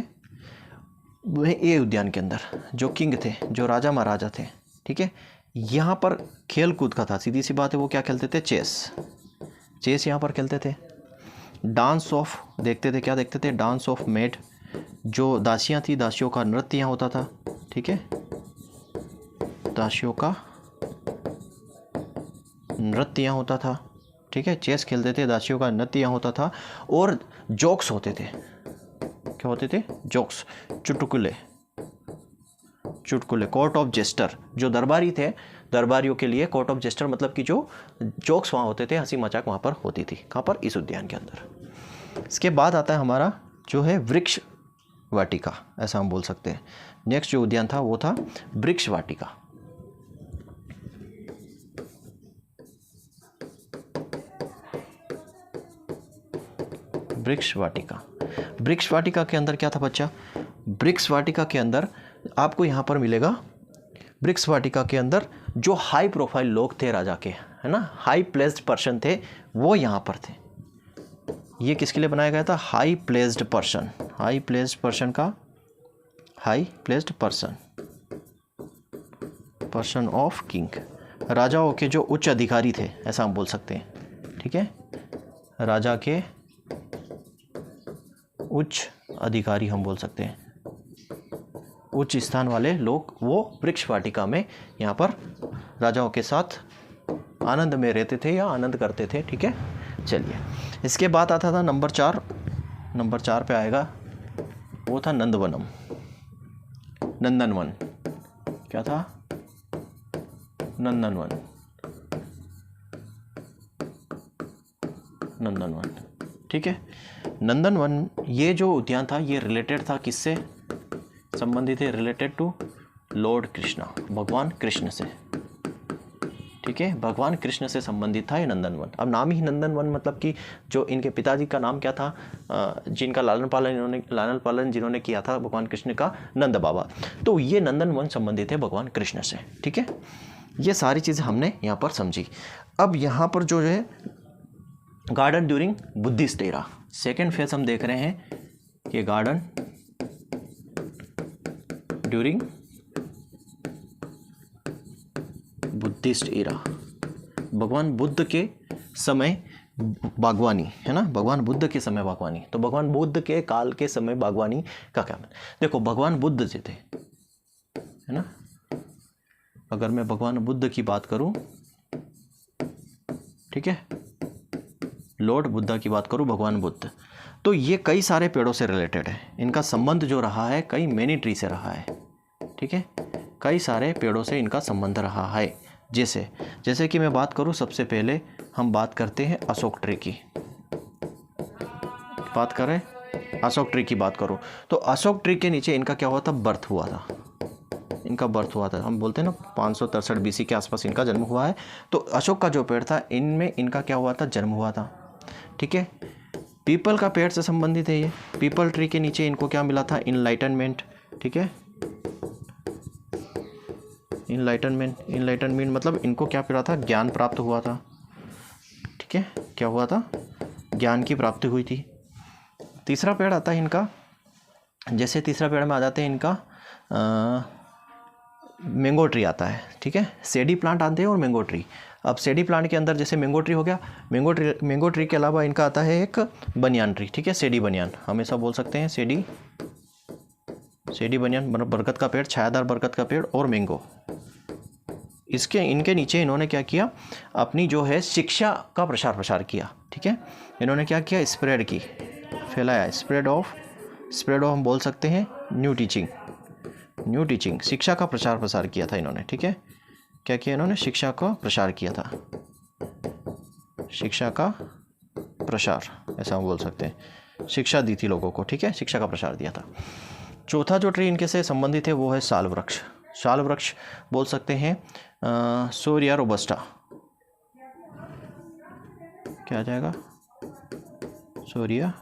Speaker 1: ये उद्यान के अंदर जो किंग थे, जो राजा महाराजा थे, ठीक है, यहाँ पर खेल कूद का था। सीधी सी बात है, वो क्या खेलते थे? चेस। चेस यहाँ पर खेलते थे। डांस ऑफ देखते थे। क्या देखते थे? Dance of made. जो दासियाँ थी, दासियों का नृत्य यहाँ होता था। ठीक है, दासियों का नृत्य यहाँ होता था। ठीक है, चेस खेलते थे, दासियों का नृत्य यहाँ होता था। और जोक्स होते थे। क्या होते थे? जोक्स, चुटकुले। चुटकुले, कोर्ट ऑफ जेस्टर। जो दरबारी थे, दरबारियों के लिए कोर्ट ऑफ जेस्टर मतलब कि जो जोक्स वहाँ होते थे, हंसी मजाक वहाँ पर होती थी। कहाँ पर? इस उद्यान के अंदर। इसके बाद आता है हमारा जो है वृक्ष वाटिका, ऐसा हम बोल सकते हैं। नेक्स्ट जो उद्यान था वो था वृक्ष वाटिका। वृक्ष वाटिका। वृक्ष वाटिका के अंदर क्या था बच्चा? वृक्ष वाटिका के अंदर आपको यहाँ पर मिलेगा, वृक्ष वाटिका के अंदर जो हाई प्रोफाइल लोग थे राजा के, है ना, हाई प्लेस्ड पर्सन थे, वो यहाँ पर थे। ये किसके लिए बनाया गया था? High placed person. High placed person का, high placed person, person of king. राजाओं के जो उच्च अधिकारी थे, ऐसा हम बोल सकते हैं। ठीक है, राजा के उच्च अधिकारी हम बोल सकते हैं, उच्च स्थान वाले लोग, वो वृक्ष वाटिका में यहाँ पर राजाओं के साथ आनंद में रहते थे या आनंद करते थे। ठीक है, चलिए, इसके बाद आता था नंबर 4। नंबर 4 पे आएगा, वो था नंदवनम। नंदनवन। क्या था? नंदनवन। नंदनवन, ठीक है। नंदनवन ये जो उद्यान था ये रिलेटेड था किससे संबंधित है? रिलेटेड टू लॉर्ड कृष्णा, भगवान कृष्ण से, ठीक है। भगवान कृष्ण से संबंधित था ये नंदनवन। अब नाम ही नंदनवन मतलब कि जो इनके पिताजी का नाम क्या था, जिनका लालन पालन जिन्होंने किया था भगवान कृष्ण का, नंद बाबा। तो ये नंदनवन संबंधित है भगवान कृष्ण से, ठीक है। ये सारी चीज़ें हमने यहाँ पर समझी। अब यहाँ पर जो है garden during Buddhist era, second phase हम देख रहे हैं कि गार्डन ड्यूरिंग बुद्धिस्ट एरा, भगवान बुद्ध के समय बागवानी, है ना, भगवान बुद्ध के समय बागवानी। तो भगवान बुद्ध के काल के समय बागवानी का क्या मतलब? देखो भगवान बुद्ध जो थे, है ना, अगर मैं भगवान बुद्ध की बात करूं, ठीक है, लॉर्ड बुद्धा की बात करूं, भगवान बुद्ध, तो ये कई सारे पेड़ों से रिलेटेड है। इनका संबंध जो रहा है कई मैनी ट्री से रहा है, ठीक है, कई सारे पेड़ों से इनका संबंध रहा है। जैसे कि मैं बात करूं, सबसे पहले हम बात करते हैं अशोक ट्री की। बात करें अशोक ट्री की बात करूं तो अशोक ट्री के नीचे इनका क्या हुआ था? बर्थ हुआ था। इनका बर्थ हुआ था, हम बोलते हैं ना 563 BC के आसपास इनका जन्म हुआ है। तो अशोक का जो पेड़ था इनमें इनका क्या हुआ था? जन्म हुआ था, ठीक है। पीपल का पेड़ से संबंधित है ये। पीपल ट्री के नीचे इनको क्या मिला था? इनलाइटनमेंट, ठीक है। इनलाइटनमेंट मतलब इनको क्या मिला था? ज्ञान प्राप्त हुआ था, ठीक है। क्या हुआ था? ज्ञान की प्राप्ति हुई थी। तीसरा पेड़ आता है इनका, जैसे तीसरा पेड़ में आ जाते हैं इनका मैंगो ट्री आता है, ठीक है। सेडी प्लांट आते हैं और मैंगो ट्री। अब सेडी प्लांट के अंदर जैसे मैंगो ट्री हो गया, मैंगो ट्री के अलावा इनका आता है एक बनियान ट्री, ठीक है, सेडी बनियान, हमेशा बोल सकते हैं सेडी बनियान, बरगद का पेड़, छायादार बरगद का पेड़ और मैंगो। इनके नीचे इन्होंने क्या किया? अपनी जो है शिक्षा का प्रसार किया, ठीक है। इन्होंने क्या किया? स्प्रेड की, फैलाया, स्प्रेड ऑफ हम बोल सकते हैं न्यू टीचिंग, शिक्षा का प्रसार किया था इन्होंने, ठीक है। क्या किया इन्होंने? शिक्षा का प्रसार किया था, शिक्षा का प्रसार, ऐसा हम बोल सकते हैं, शिक्षा दी थी लोगों को, ठीक है, शिक्षा का प्रसार दिया था। चौथा जो ट्री इनके से संबंधित है वो है साल वृक्ष बोल सकते हैं सोरिया रोबस्टा। क्या आ जाएगा? सोरिया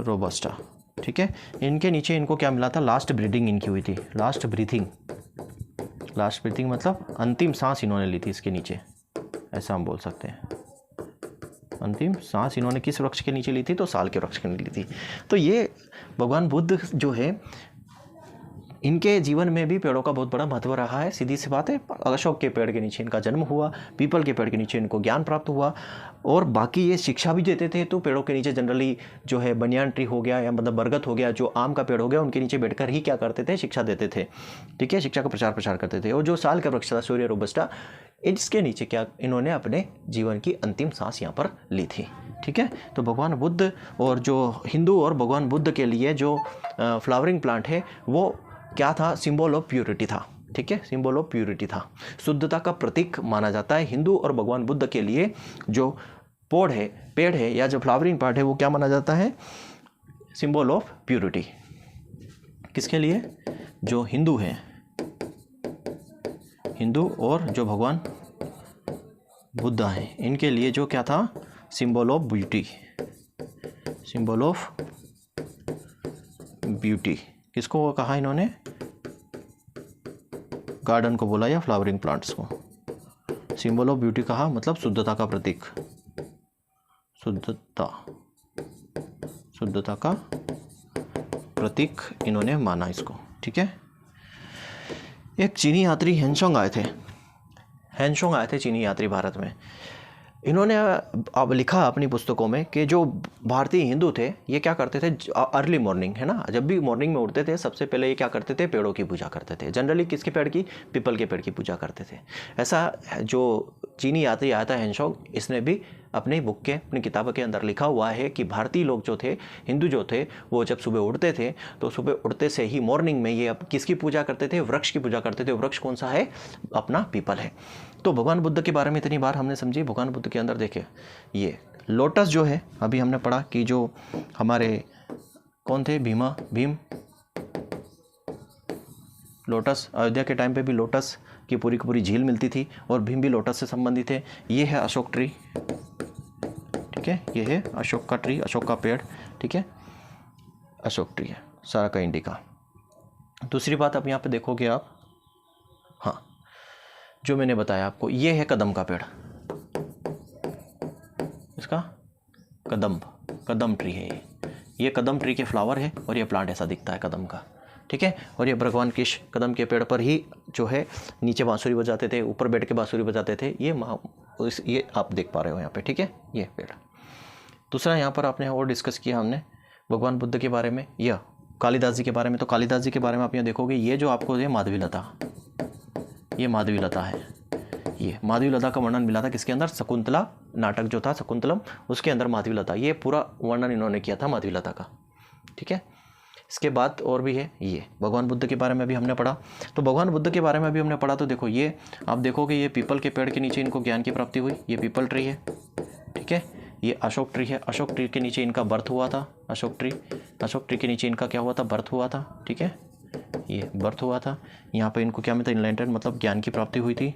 Speaker 1: रोबस्टा, ठीक है। इनके नीचे इनको क्या मिला था? लास्ट ब्रीथिंग इनकी हुई थी, लास्ट ब्रीथिंग मतलब अंतिम सांस इन्होंने ली थी इसके नीचे, ऐसा हम बोल सकते हैं। अंतिम सांस इन्होंने किस वृक्ष के नीचे ली थी? तो साल के वृक्ष के नीचे ली थी। तो ये भगवान बुद्ध जो है इनके जीवन में भी पेड़ों का बहुत बड़ा महत्व रहा है। सीधी सी बात है, अशोक के पेड़ के नीचे इनका जन्म हुआ, पीपल के पेड़ के नीचे इनको ज्ञान प्राप्त हुआ, और बाकी ये शिक्षा भी देते थे। तो पेड़ों के नीचे जनरली जो है बनियान ट्री हो गया या मतलब बरगद हो गया, जो आम का पेड़ हो गया, उनके नीचे बैठकर ही क्या करते थे? शिक्षा देते थे, ठीक है, शिक्षा का प्रसार करते थे। और जो साल का वृक्ष था सोरिया रोबस्टा, इसके नीचे क्या इन्होंने अपने जीवन की अंतिम सांस यहाँ पर ली थी, ठीक है। तो भगवान बुद्ध और जो हिंदू और भगवान बुद्ध के लिए जो फ्लावरिंग प्लांट है वो क्या था? सिंबल ऑफ प्योरिटी था, ठीक है, सिंबल ऑफ प्योरिटी था, शुद्धता का प्रतीक माना जाता है। हिंदू और भगवान बुद्ध के लिए जो पेड़ है या जो फ्लावरिंग प्लांट है वो क्या माना जाता है? Symbol of purity. किसके लिए? जो हिंदू हैं, हिंदू और जो भगवान बुद्ध हैं, इनके लिए जो क्या था? Symbol of beauty. किसको कहा इन्होंने? गार्डन को बोला या फ्लावरिंग प्लांट्स को सिंबल ऑफ ब्यूटी कहा, मतलब शुद्धता का प्रतीक, शुद्धता का प्रतीक इन्होंने माना इसको, ठीक है। एक चीनी यात्री हेनसोंग आए थे चीनी यात्री भारत में। इन्होंने अब लिखा अपनी पुस्तकों में कि जो भारतीय हिंदू थे ये क्या करते थे? अर्ली मॉर्निंग, है ना, जब भी मॉर्निंग में उठते थे सबसे पहले ये क्या करते थे? पेड़ों की पूजा करते थे। जनरली किसके पेड़ की? पीपल के पेड़ की पूजा करते थे। ऐसा जो चीनी यात्री आया था हेनसोंग, इसने भी अपनी बुक के, अपनी किताब के अंदर लिखा हुआ है कि भारतीय लोग जो थे, हिंदू जो थे, वो जब सुबह उठते थे तो सुबह उठते से ही मॉर्निंग में ये अब किसकी पूजा करते थे? वृक्ष की पूजा करते थे। वृक्ष कौन सा है? अपना पीपल है। तो भगवान बुद्ध के बारे में इतनी बार हमने समझी। भगवान बुद्ध के अंदर देखे ये लोटस जो है, अभी हमने पढ़ा कि जो हमारे कौन थे? भीम लोटस, अयोध्या के टाइम पे भी लोटस की पूरी झील मिलती थी और भीम भी लोटस से संबंधित है। ये है अशोक ट्री, ठीक है, ये है अशोक का ट्री, अशोक का पेड़, ठीक है, अशोक ट्री है, सारा इंडिका। दूसरी बात अब यहाँ पे देखोगे आप, हाँ, जो मैंने बताया आपको, ये है कदम का पेड़, इसका कदम ट्री है ये कदम ट्री के फ्लावर है और ये प्लांट ऐसा दिखता है कदम का, ठीक है। और ये भगवान कृष्ण कदम के पेड़ पर ही जो है नीचे बांसुरी बजाते थे, ऊपर बैठ के बांसुरी बजाते थे। ये आप देख पा रहे हो यहाँ पे, ठीक है, ये पेड़। दूसरा यहाँ पर आपने और डिस्कस किया हमने भगवान बुद्ध के बारे में या कालिदास जी के बारे में। तो कालिदास जी के बारे में आप यहाँ देखोगे, ये जो आपको ये माधवीलता, ये माधवीलता है। ये माधवीलता का वर्णन मिला था किसके अंदर? शकुंतला नाटक जो था शकुंतलम, उसके अंदर माधवीलता, ये पूरा वर्णन इन्होंने किया था माधवीलता का, ठीक है। इसके बाद और भी है, ये भगवान बुद्ध के बारे में भी हमने पढ़ा। तो भगवान बुद्ध के बारे में भी हमने पढ़ा। तो देखो ये आप देखोगे, ये पीपल के पेड़ के नीचे इनको ज्ञान की प्राप्ति हुई। ये पीपल ट्री है, ठीक है। ये अशोक ट्री है, अशोक ट्री के नीचे इनका बर्थ हुआ था। अशोक ट्री के नीचे इनका क्या हुआ था? बर्थ हुआ था, ठीक है, ये बर्थ हुआ था। यहाँ पर इनको क्या मिलता? इनलाइटन, मतलब ज्ञान की प्राप्ति हुई थी,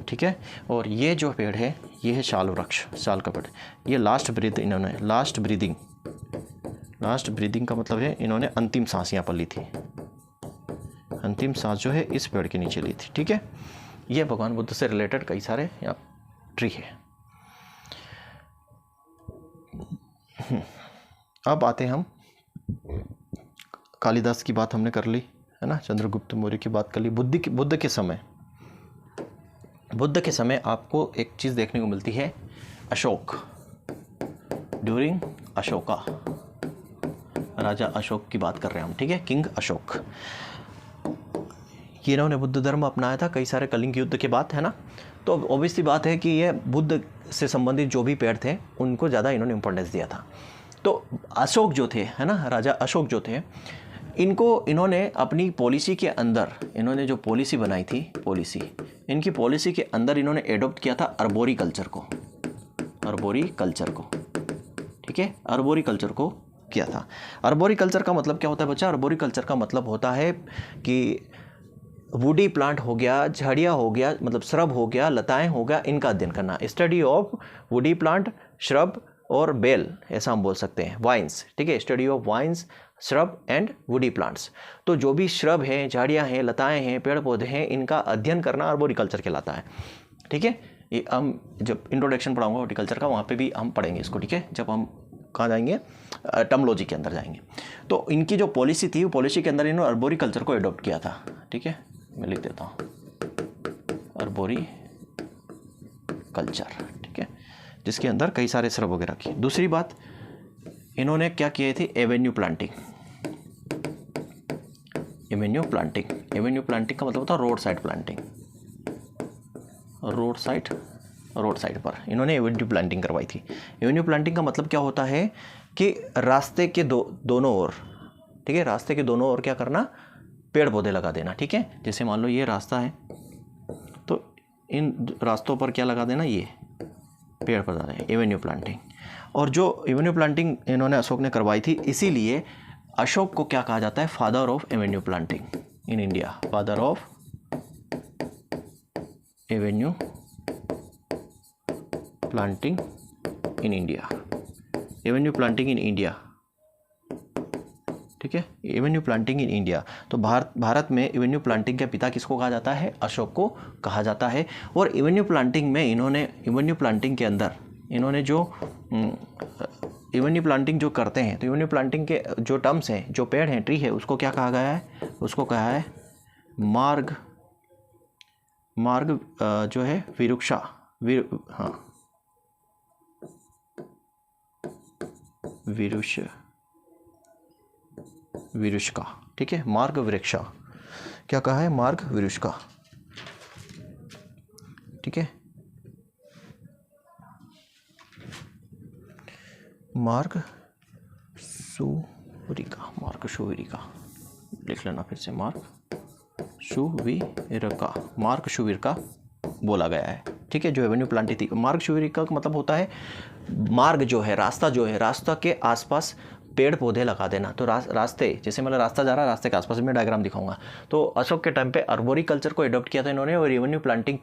Speaker 1: ठीक है। और ये जो पेड़ है, ये है शाल वृक्ष, शाल का पेड़। ये लास्ट ब्रीदिंग का मतलब है इन्होंने अंतिम सांस यहाँ पर ली थी। अंतिम सांस जो है इस पेड़ के नीचे ली थी, ठीक है। ये भगवान बुद्ध से रिलेटेड कई सारे यहाँ ट्री है। अब आते हैं हम, कालिदास की बात हमने कर ली है ना, चंद्रगुप्त मौर्य की बात कर ली। बुद्ध के समय आपको एक चीज़ देखने को मिलती है, अशोक, ड्यूरिंग अशोका, राजा अशोक की बात कर रहे हैं हम, ठीक है, किंग अशोक। ये इन्होंने बुद्ध धर्म अपनाया था कई सारे कलिंग युद्ध के बाद, है ना। तो ऑब्वियसली बात है कि ये बुद्ध से संबंधित जो भी पेड़ थे उनको ज़्यादा इन्होंने इंपॉर्टेंस दिया था। तो अशोक जो थे, है ना, राजा अशोक जो थे, इन्होंने अपनी पॉलिसी के अंदर, इन्होंने जो पॉलिसी बनाई थी, इनकी पॉलिसी के अंदर इन्होंने एडॉप्ट किया था अर्बोरी कल्चर को, ठीक है, अर्बोरी कल्चर को किया था। अर्बोरी कल्चर का मतलब क्या होता है बच्चा? अर्बोरी कल्चर का मतलब होता है कि वुडी प्लांट हो गया, झाड़ियाँ हो गया, मतलब श्रब हो गया, लताएं हो गया, इनका अध्ययन करना। Study of woody plant, shrub और बेल, ऐसा हम बोल सकते हैं, वाइन्स, ठीक है, study of vines, shrub and woody plants. तो जो भी श्रब हैं, झाड़ियाँ हैं, लताएं हैं, पेड़ पौधे हैं, इनका अध्ययन करना आर्बोरिकल्चर कहलाता है, ठीक है। ये हम जब इंट्रोडक्शन पढ़ाऊंगा हॉर्टिकल्चर का, वहाँ पे भी हम पढ़ेंगे इसको, ठीक है, जब हम कहाँ जाएंगे, टर्मोलॉजी के अंदर जाएंगे। तो इनकी जो पॉलिसी थी, वो पॉलिसी के अंदर इन्होंने आर्बोरिकल्चर को अडॉप्ट किया था, ठीक है, मैं लिख देता हूँ आर्बोरिकल्चर, ठीक है, जिसके अंदर कई सारे श्रब वगैरह की। दूसरी बात इन्होंने क्या किए थे? एवेन्यू प्लांटिंग का मतलब होता है road side planting. Road side पर इन्होंने एवेन्यू प्लांटिंग करवाई थी। एवेन्यू प्लांटिंग का मतलब क्या होता है कि रास्ते के दोनों ओर, ठीक है, रास्ते के दोनों ओर क्या करना? पेड़ पौधे लगा देना, ठीक है। जैसे मान लो ये रास्ता है, तो इन रास्तों पर क्या लगा देना? ये पेड़ पौधे, एवेन्यू प्लांटिंग। और जो एवेन्यू प्लांटिंग इन्होंने अशोक ने करवाई थी, इसीलिए अशोक को क्या कहा जाता है? Father of Avenue planting in India, father of Avenue planting in India, Avenue planting in India, ठीक है, एवेन्यू प्लांटिंग इन इंडिया। तो भारत में एवेन्यू प्लांटिंग के पिता किसको कहा जाता है? अशोक को कहा जाता है। और एवेन्यू प्लांटिंग में एवेन्यू प्लांटिंग के अंदर इन्होंने जो एवेन्यू प्लांटिंग जो करते हैं, तो एवेन्यू प्लांटिंग के जो टर्म्स हैं, जो पेड़ हैं, ट्री है, उसको क्या कहा गया है? उसको कहा है मार्ग जो है विरुक्षा, विरुष्का, ठीक है, मार्ग वृक्षा, क्या कहा है? मार्ग विरुष्का, ठीक है। मार्ग शुविरिका लिख लेना फिर से, मार्ग शुविरिका बोला गया है। ठीक है, जो एवेन्यू प्लांटी थी। मार्ग शुविरिका का मतलब होता है मार्ग जो है, रास्ता के आसपास पेड़ पौधे लगा देना। तो रास्ते, जैसे मतलब रास्ता जा रहा है, रास्ते के आसपास में डायग्राम दिखाऊंगा। तो अशोक के टाइम पे अर्बोरिकल्चर को अडॉप्ट किया था इन्होंने, और एवेन्यू प्लांटिंग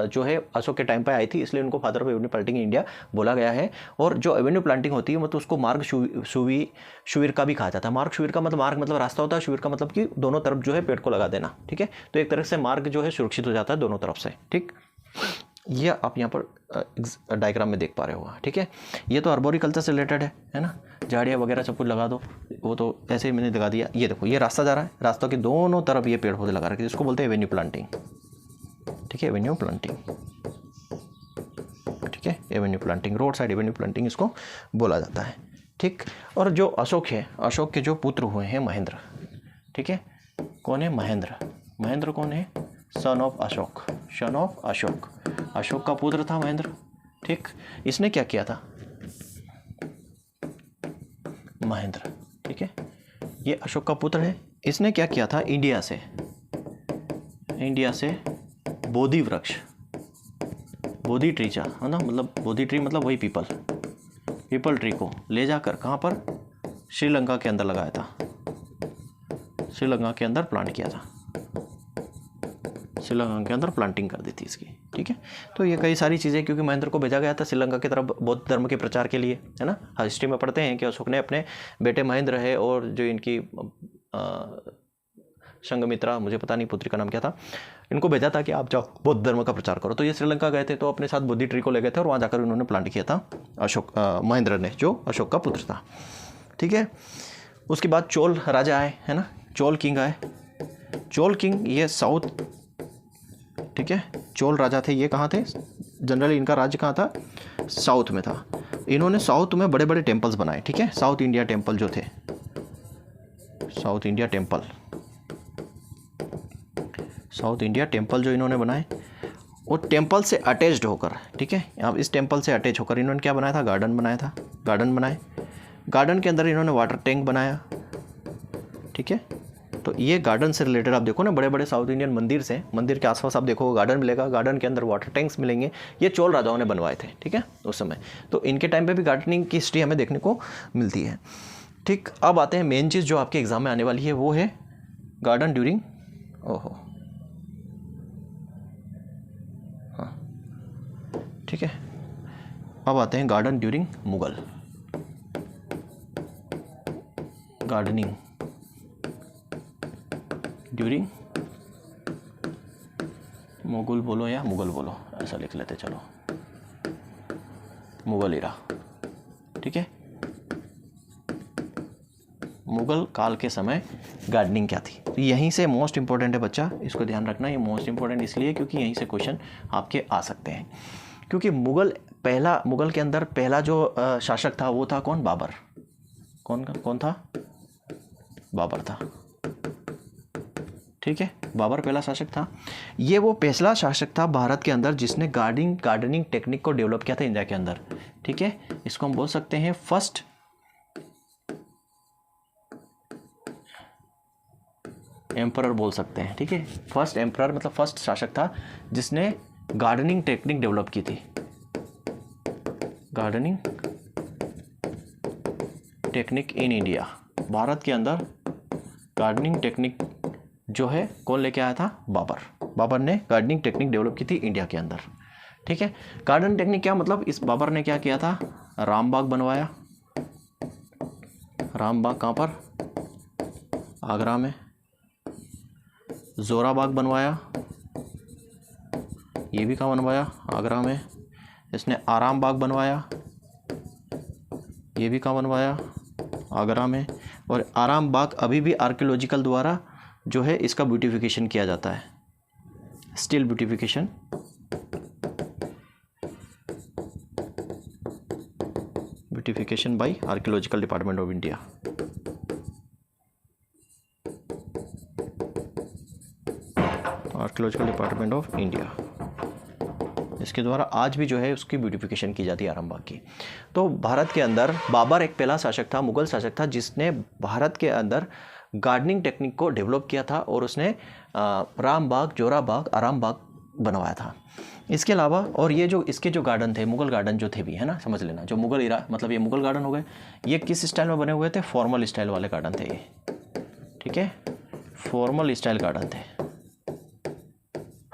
Speaker 1: जो है अशोक के टाइम पे आई थी, इसलिए उनको father of Avenue planting in India बोला गया है। और जो एवेन्यू प्लांटिंग होती है मतलब उसको मार्ग शुविरिका भी कहा जाता है। मार्ग शुविरिका मतलब मार्ग मतलब रास्ता होता है, शुविरिका मतलब कि दोनों तरफ जो है पेड़ को लगा देना। ठीक है, तो एक तरह से मार्ग जो है सुरक्षित हो जाता है दोनों तरफ से। ठीक, ये आप यहाँ पर डायग्राम में देख पा रहे होगा। ठीक है, ये तो अर्बोरिकल्चर से रिलेटेड है ना, झाड़ियाँ वगैरह सब कुछ लगा दो, वो तो ऐसे ही मैंने लगा दिया। ये देखो, ये रास्ता जा रहा है, रास्तों के दोनों तरफ ये पेड़ पौधे लगा रखे, जिसको बोलते हैं एवेन्यू प्लांटिंग। ठीक है, एवेन्यू प्लांटिंग। ठीक है, Avenue planting, road side Avenue planting इसको बोला जाता है। ठीक, और जो अशोक है, अशोक के जो पुत्र हुए हैं महेंद्र। ठीक है, कौन है? महेंद्र कौन है? सन ऑफ अशोक, अशोक का पुत्र था महेंद्र। ठीक, इसने क्या किया था? महेंद्र, ठीक है, ये अशोक का पुत्र है। इसने क्या किया था? इंडिया से बोधि वृक्ष, बोधि ट्री है ना, मतलब बोधि ट्री मतलब वही पीपल ट्री को ले जाकर कहाँ पर? श्रीलंका के अंदर लगाया था, श्रीलंका के अंदर प्लांट किया था, श्रीलंका के अंदर प्लांटिंग कर दी थी इसकी। ठीक है, तो ये कई सारी चीज़ें, क्योंकि महेंद्र को भेजा गया था श्रीलंका की तरफ बौद्ध धर्म के प्रचार के लिए, है ना। हिस्ट्री में पढ़ते हैं कि अशोक ने अपने बेटे महेंद्र है और जो इनकी संघमित्रा, मुझे पता नहीं पुत्री का नाम क्या था, इनको भेजा था कि आप जाओ बौद्ध धर्म का प्रचार करो। तो ये श्रीलंका गए थे, तो अपने साथ बोधि ट्री को ले गए थे और वहाँ जाकर उन्होंने प्लांट किया था महेंद्र ने, जो अशोक का पुत्र था। ठीक है, उसके बाद चोल राजा आए, है ना, चोल किंग आए। चोल किंग ये साउथ, ठीक है, चोल राजा थे, ये कहाँ थे? जनरली इनका राज्य कहाँ था? साउथ में था। इन्होंने साउथ में बड़े बड़े टेम्पल्स बनाए। ठीक है, साउथ इंडिया टेम्पल जो थे, साउथ इंडिया टेम्पल जो इन्होंने बनाए, वो टेम्पल से अटैच्ड होकर, ठीक है, अब इस टेम्पल से अटैच होकर इन्होंने क्या बनाया था? गार्डन बनाए। गार्डन के अंदर इन्होंने वाटर टैंक बनाया। ठीक है, तो ये गार्डन से रिलेटेड आप देखो ना, बड़े बड़े साउथ इंडियन मंदिर से, मंदिर के आसपास आप देखो गार्डन मिलेगा, गार्डन के अंदर वाटर टैंक्स मिलेंगे। ये चोल राजाओं ने बनवाए थे। ठीक है, उस समय, तो इनके टाइम पे भी गार्डनिंग की हिस्ट्री हमें देखने को मिलती है। ठीक, अब आते हैं मेन चीज़ जो आपके एग्जाम में आने वाली है, वो है गार्डन ड्यूरिंग, हाँ, ठीक है, अब आते हैं garden during Mughal, gardening during Mughal बोलो या मुगल बोलो, ऐसा लिख लेते, चलो, मुगल इरा। ठीक है, मुगल काल के समय गार्डनिंग क्या थी? तो यहीं से मोस्ट इंपॉर्टेंट है बच्चा, इसको ध्यान रखना। ये मोस्ट इंपॉर्टेंट इसलिए क्योंकि यहीं से क्वेश्चन आपके आ सकते हैं। क्योंकि मुगल के अंदर पहला जो शासक था वो था कौन? बाबर। कौन था? बाबर था। ठीक है, बाबर पहला शासक था। ये वो पहला शासक था भारत के अंदर जिसने गार्डनिंग टेक्निक को डेवलप किया था इंडिया के अंदर। ठीक है, इसको हम बोल सकते हैं फर्स्ट एम्परर बोल सकते हैं। ठीक है, फर्स्ट एम्परर मतलब फर्स्ट शासक था जिसने गार्डनिंग टेक्निक डेवलप की थी। Gardening technique in India, Bharat के अंदर गार्डनिंग टेक्निक जो है कौन लेके आया था? बाबर ने गार्डनिंग टेक्निक डेवलप की थी इंडिया के अंदर। ठीक है, गार्डन टेक्निक क्या मतलब? इस बाबर ने क्या किया था? रामबाग बनवाया। रामबाग कहाँ पर? आगरा में। जोराबाग बनवाया, ये भी कहाँ बनवाया? आगरा में। इसने आराम बाग बनवाया, ये भी कहाँ बनवाया? आगरा में। और आराम बाग अभी भी आर्कियोलॉजिकल द्वारा जो है इसका ब्यूटिफिकेशन किया जाता है, still beautification. Beautification by archaeological department of India. Archaeological department of India इसके द्वारा आज भी जो है उसकी ब्यूटिफिकेशन की जाती है आरामबाग की। तो भारत के अंदर बाबर एक पहला शासक था, मुगल शासक था, जिसने भारत के अंदर गार्डनिंग टेक्निक को डेवलप किया था और उसने रामबाग, जोराबाग, आरामबाग बनवाया था। इसके अलावा और ये जो इसके जो गार्डन थे, मुगल गार्डन जो थे भी, है ना, समझ लेना, जो मुगल इरा मतलब ये मुगल गार्डन हो गए, ये किस स्टाइल में बने हुए थे? फॉर्मल स्टाइल वाले गार्डन थे ये, ठीक है, फॉर्मल स्टाइल गार्डन थे।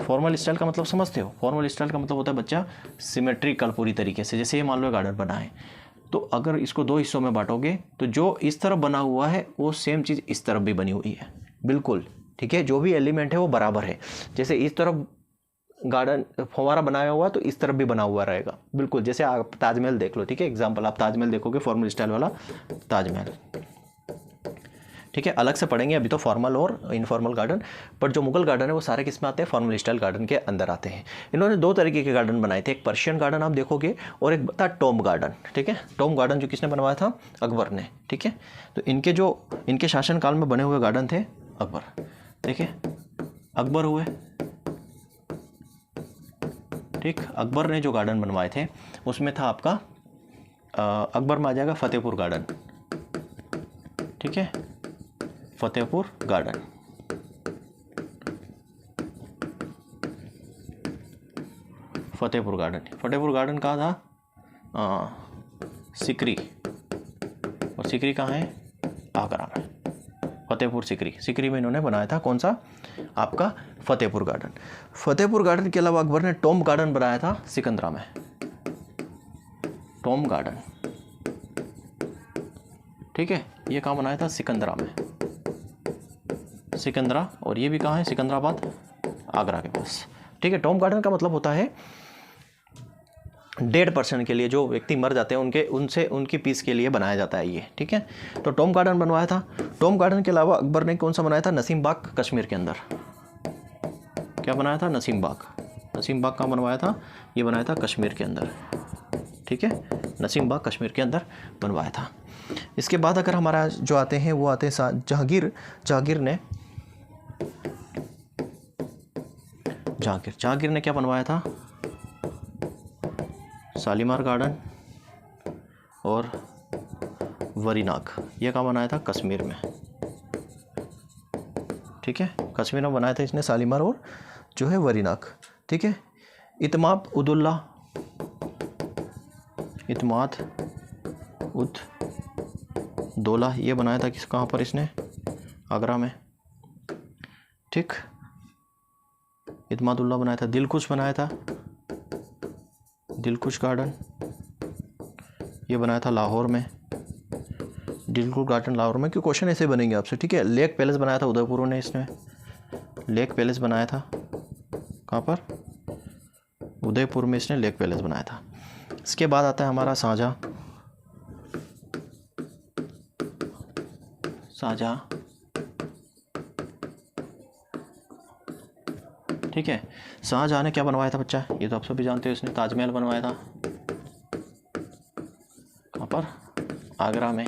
Speaker 1: फॉर्मल स्टाइल का मतलब समझते हो? फॉर्मल स्टाइल का मतलब होता है बच्चा सिमेट्रिकल पूरी तरीके से। जैसे ये मान लो गार्डन बना है, तो अगर इसको दो हिस्सों में बांटोगे तो जो इस तरफ बना हुआ है वो सेम चीज़ इस तरफ भी बनी हुई है, बिल्कुल, ठीक है, जो भी एलिमेंट है वो बराबर है। जैसे इस तरफ गार्डन फव्वारा बनाया हुआ तो इस तरफ भी बना हुआ रहेगा, बिल्कुल। जैसे आप ताजमहल देख लो, ठीक है, एग्जाम्पल, आप ताजमहल देखोगे, फॉर्मल स्टाइल वाला ताजमहल, ठीक है, अलग से पढ़ेंगे, अभी तो फॉर्मल और इनफॉर्मल गार्डन। पर जो मुगल गार्डन है वो सारे किस में आते हैं? फॉर्मल स्टाइल गार्डन के अंदर आते हैं। इन्होंने दो तरीके के गार्डन बनाए थे, एक पर्शियन गार्डन आप देखोगे और एक था टॉम गार्डन, ठीक है। टॉम गार्डन जो किसने बनवाया था? अकबर ने, ठीक है। तो इनके शासनकाल में बने हुए गार्डन थे अकबर, देखिए, अकबर हुए, ठीक। अकबर ने जो गार्डन बनवाए थे उसमें था आपका अकबर में आ जाएगा फतेहपुर गार्डन, ठीक है, Fatehpur garden, Fatehpur garden. Fatehpur garden कहाँ था? सिकरी, और सिकरी कहाँ है? आगरा में, फतेहपुर सिकरी। सिकरी में इन्होंने बनाया था कौन सा? आपका फतेहपुर गार्डन। फतेहपुर गार्डन के अलावा अकबर ने टॉम गार्डन बनाया था सिकंदरा में, टॉम गार्डन, ठीक है, ये कहाँ बनाया था? सिकंदरा में, सिकंदरा। और ये भी कहाँ है? सिकंदराबाद, आगरा के पास, ठीक है। टॉम गार्डन का मतलब होता है डेड पर्सन के लिए, जो व्यक्ति मर जाते हैं उनकी पीस के लिए बनाया जाता है ये, ठीक है। तो टॉम गार्डन बनवाया था। टॉम गार्डन के अलावा अकबर ने कौन सा बनाया था? नसीम बाग, कश्मीर के अंदर। क्या बनाया था? नसीम बाग। नसीम बाग कहाँ बनवाया था? ये बनाया था कश्मीर के अंदर, ठीक है, नसीम बाग कश्मीर के अंदर बनवाया था। इसके बाद अगर हमारा जो आते हैं वो आते हैं जहांगीर। जहांगीर ने क्या बनवाया था? शालीमार गार्डन और वरीनाग, ये कहाँ बनाया था? कश्मीर में, ठीक है, कश्मीर में बनाया था इसने शालीमार और जो है वरीनाग, ठीक है। इत्माद उद दौला, ये बनाया था कहाँ पर? इसने आगरा में, ठीक। इत्मादुल्ला बनाया था। दिलकुश बनाया था, दिलकुश गार्डन, ये बनाया था लाहौर में, दिलकुश गार्डन लाहौर में। क्यों क्वेश्चन ऐसे बनेंगे आपसे, ठीक है। लेक पैलेस बनाया था उदयपुर ने, इसने लेक पैलेस बनाया था, कहाँ पर? उदयपुर में इसने लेक पैलेस बनाया था। इसके बाद आता है हमारा शाहजहाँ, ठीक है। शाहजहाँ ने क्या बनवाया था बच्चा? ये तो आप सभी जानते हो, इसने ताजमहल बनवाया था, कहाँ पर? आगरा में।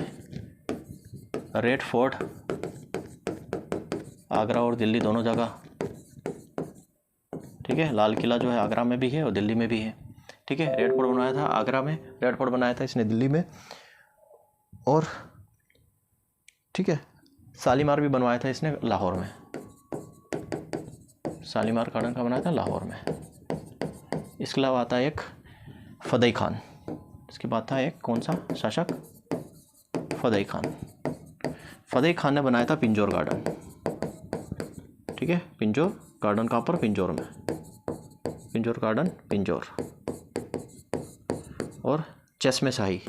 Speaker 1: रेड फोर्ट, आगरा और दिल्ली दोनों जगह, ठीक है। लाल किला जो है आगरा में भी है और दिल्ली में भी है, ठीक है। रेड फोर्ट बनवाया था आगरा में, रेड फोर्ट बनाया था इसने दिल्ली में, और ठीक है, शालीमार भी बनवाया था इसने लाहौर में, शालीमार गार्डन का बनाया था लाहौर में। इसके अलावा आता है एक फतेह खान, इसके बाद था एक कौन सा शासक? फतेह खान। फतेह खान ने बनाया था पिंजौर गार्डन, ठीक है, पिंजौर गार्डन कहाँ पर? पिंजौर में, पिंजौर गार्डन, पिंजौर। और चश्मे शाही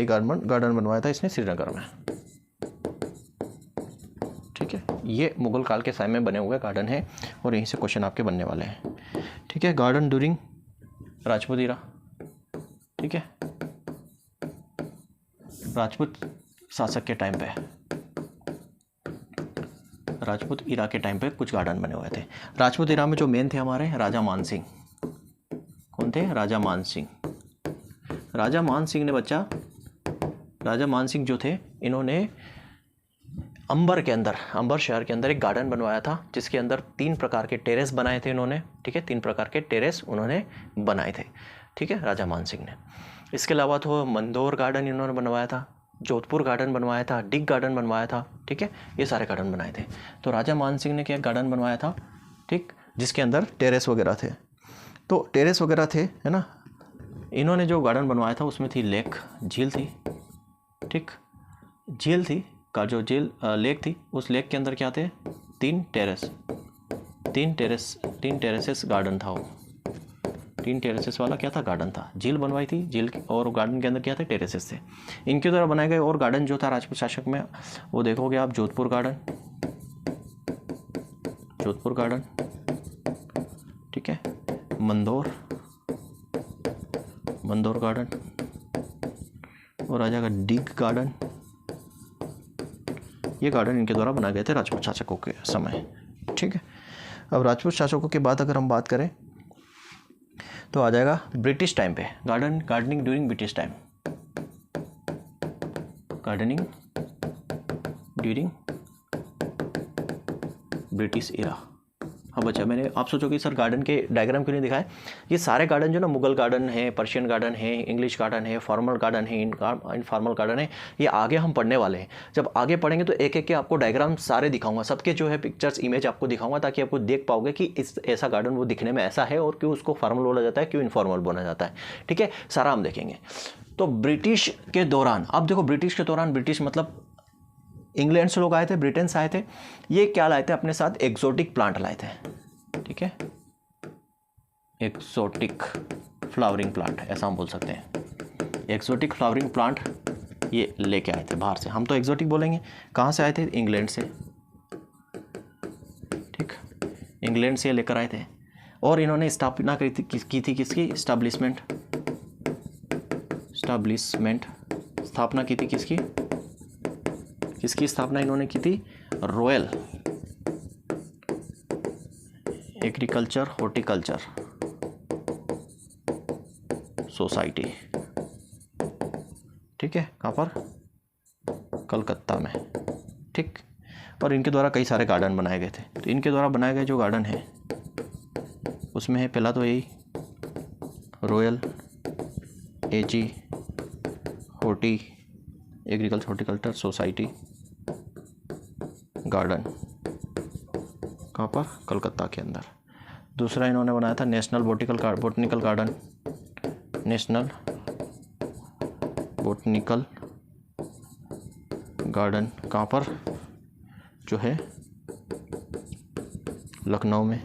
Speaker 1: गार्डन बनवाया था इसने श्रीनगर में, ठीक है। ये मुगल काल के समय में बने हुए गार्डन है और यहीं से क्वेश्चन आपके बनने वाले हैं, ठीक है। गार्डन ड्यूरिंग राजपूत इरा, ठीक है, राजपूत शासक के टाइम पे, राजपूत इरा के टाइम पे कुछ गार्डन बने हुए थे। राजपूत इरा में जो मेन थे हमारे राजा मानसिंह, कौन थे? राजा मानसिंह। राजा मानसिंह ने बच्चा, राजा मानसिंह जो थे इन्होंने अंबर के अंदर, अंबर शहर के अंदर एक गार्डन बनवाया था जिसके अंदर 3 प्रकार के टेरेस बनाए थे इन्होंने, ठीक है, 3 प्रकार के टेरेस उन्होंने बनाए थे, ठीक है, राजा मान सिंह ने। इसके अलावा तो मंदोर गार्डन इन्होंने बनवाया था, जोधपुर गार्डन बनवाया था, डिग गार्डन बनवाया था, ठीक है, ये सारे गार्डन बनाए थे। तो राजा मान सिंह ने क्या गार्डन बनवाया था, ठीक, जिसके अंदर टेरेस वगैरह थे। तो टेरेस वगैरह थे, है ना। इन्होंने जो गार्डन बनवाया था उसमें थी लेक, झील थी, ठीक, झील थी का जो झील लेक थी, उस लेक के अंदर क्या थे, 3 टेरेसेस गार्डन था वो, 3 टेरेसेस वाला क्या था, गार्डन था। झील बनवाई थी, झील और गार्डन के अंदर क्या थे, टेरेसेस थे। इनके द्वारा बनाए गए और गार्डन जो था राजपूत शासक में, वो देखोगे आप, जोधपुर गार्डन, ठीक है, मंदोर गार्डन, और आ जाएगा डिग गार्डन। ये गार्डन इनके द्वारा बनाए गए थे राजपूत शासकों के समय, ठीक है। अब राजपूत शासकों के बाद अगर हम बात करें तो आ जाएगा ब्रिटिश टाइम पे, gardening during British time, gardening during British era. हाँ बच्चा, मैंने आप सोचो कि सर गार्डन के डायग्राम क्यों नहीं दिखाए। ये सारे गार्डन जो ना, मुगल गार्डन है, पर्शियन गार्डन है, इंग्लिश गार्डन है, फॉर्मल गार्डन है, इनफॉर्मल गार्डन है, ये आगे हम पढ़ने वाले हैं। जब आगे पढ़ेंगे तो एक एक के आपको डायग्राम सारे दिखाऊंगा, सबके जो है पिक्चर्स, इमेज आपको दिखाऊंगा, ताकि आपको देख पाओगे कि इस ऐसा गार्डन वो दिखने में ऐसा है और क्यों उसको फॉर्मल बोला जाता है, क्यों इनफॉर्मल बोला जाता है, ठीक है, सारा हम देखेंगे। तो ब्रिटिश के दौरान, अब देखो ब्रिटिश के दौरान, ब्रिटिश मतलब इंग्लैंड से लोग आए थे, ब्रिटेन से आए थे, ये क्या लाए थे अपने साथ, एक्सोटिक प्लांट लाए थे, ठीक है, एक्सोटिक फ्लावरिंग प्लांट, ऐसा हम बोल सकते हैं। एक्सोटिक फ्लावरिंग प्लांट ये लेके आए थे बाहर से, हम तो एक्सोटिक बोलेंगे। कहाँ से आए थे, इंग्लैंड से, ठीक, इंग्लैंड से लेकर आए थे। और इन्होंने स्थापना की थी किसकी, इस्टेब्लिशमेंट, स्थापना की थी किसकी स्थापना इन्होंने की थी, रॉयल एग्रीकल्चर हॉर्टिकल्चर सोसाइटी, ठीक है, कहाँ पर, कलकत्ता में, ठीक। और इनके द्वारा कई सारे गार्डन बनाए गए थे। तो इनके द्वारा बनाए गए जो गार्डन है उसमें है पहला तो यही रॉयल एजी हॉर्टिकल्चर सोसाइटी गार्डन, कहाँ पर, कलकत्ता के अंदर। दूसरा इन्होंने बनाया था national botanical garden, national botanical garden, कहाँ पर, जो है लखनऊ में,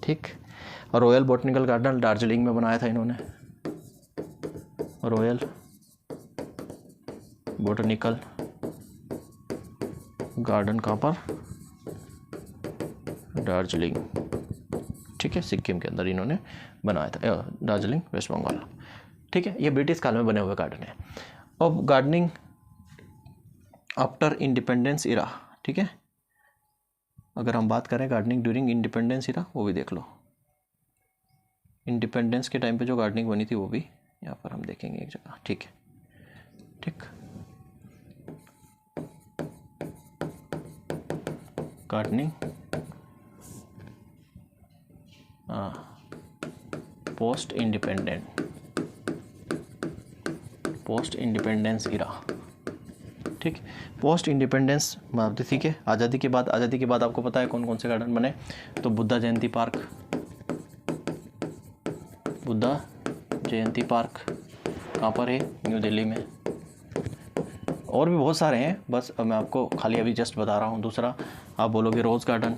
Speaker 1: ठीक। और रॉयल बोटनिकल गार्डन दार्जिलिंग में बनाया था इन्होंने, रॉयल बोटनिकल गार्डन कहाँ पर, दार्जिलिंग, ठीक है, सिक्किम के अंदर इन्होंने बनाया था, दार्जिलिंग वेस्ट बंगाल, ठीक है। ये ब्रिटिश काल में बने हुए गार्डन है। अब गार्डनिंग आफ्टर इंडिपेंडेंस इरा, ठीक है, अगर हम बात करें गार्डनिंग ड्यूरिंग इंडिपेंडेंस इरा, वो भी देख लो, इंडिपेंडेंस के टाइम पे जो गार्डनिंग बनी थी वो भी यहाँ पर हम देखेंगे एक जगह, ठीक है, ठीक। गार्डनिंग पोस्ट इंडिपेंडेंस इरा, ठीक। पोस्ट इंडिपेंडेंस मतलब ठीक है, आज़ादी के बाद आपको पता है कौन कौन से गार्डन बने। तो बुद्धा जयंती पार्क कहाँ पर है, न्यू दिल्ली में। और भी बहुत सारे हैं, बस मैं आपको खाली अभी जस्ट बता रहा हूँ। दूसरा आप बोलोगे रोज़ गार्डन,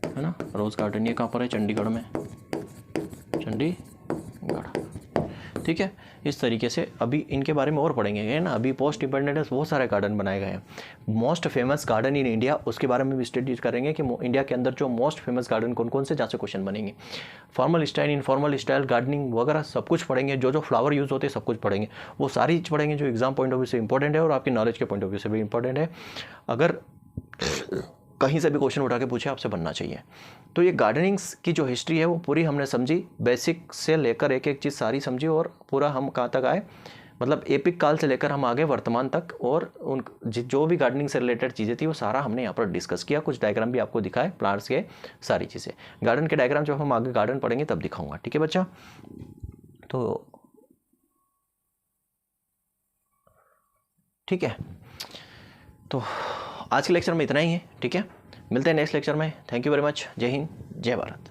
Speaker 1: है ना, रोज़ गार्डन ये कहाँ पर है, चंडीगढ़ में, चंडीगढ़, ठीक है। इस तरीके से अभी इनके बारे में और पढ़ेंगे, है ना। अभी पोस्ट इंडिपेंडेंस बहुत सारे गार्डन बनाए गए हैं। Most famous garden in India, उसके बारे में भी स्टडी करेंगे कि इंडिया के अंदर जो मोस्ट फेमस गार्डन कौन कौन से, जहाँ से क्वेश्चन बनेंगे। Formal style, informal style, gardening वगैरह सब कुछ पढ़ेंगे। जो फ्लावर यूज़ होते हैं सब कुछ पढ़ेंगे, वो सारी चीज़ पढ़ेंगे जो एग्जाम पॉइंट ऑफ व्यू से इंपॉर्टेंट है और आपकी नॉलेज के पॉइंट ऑफ व्यू से भी इंपॉर्टेंट है। अगर कहीं से भी क्वेश्चन उठा के पूछे, आपसे बनना चाहिए। तो ये गार्डनिंग्स की जो हिस्ट्री है वो पूरी हमने समझी, बेसिक से लेकर एक एक चीज़ सारी समझी, और पूरा हम कहाँ तक आए, मतलब एपिक काल से लेकर हम आगे वर्तमान तक, और उन जो भी गार्डनिंग से रिलेटेड चीज़ें थी वो सारा हमने यहाँ पर डिस्कस किया। कुछ डायग्राम भी आपको दिखाए प्लांट्स के, सारी चीज़ें। गार्डन के डायग्राम जब हम आगे गार्डन पढ़ेंगे तब दिखाऊंगा, ठीक है बच्चा। तो ठीक है, तो आज के लेक्चर में इतना ही है, ठीक है। मिलते हैं नेक्स्ट लेक्चर में। Thank you very much. जय हिंद, जय भारत।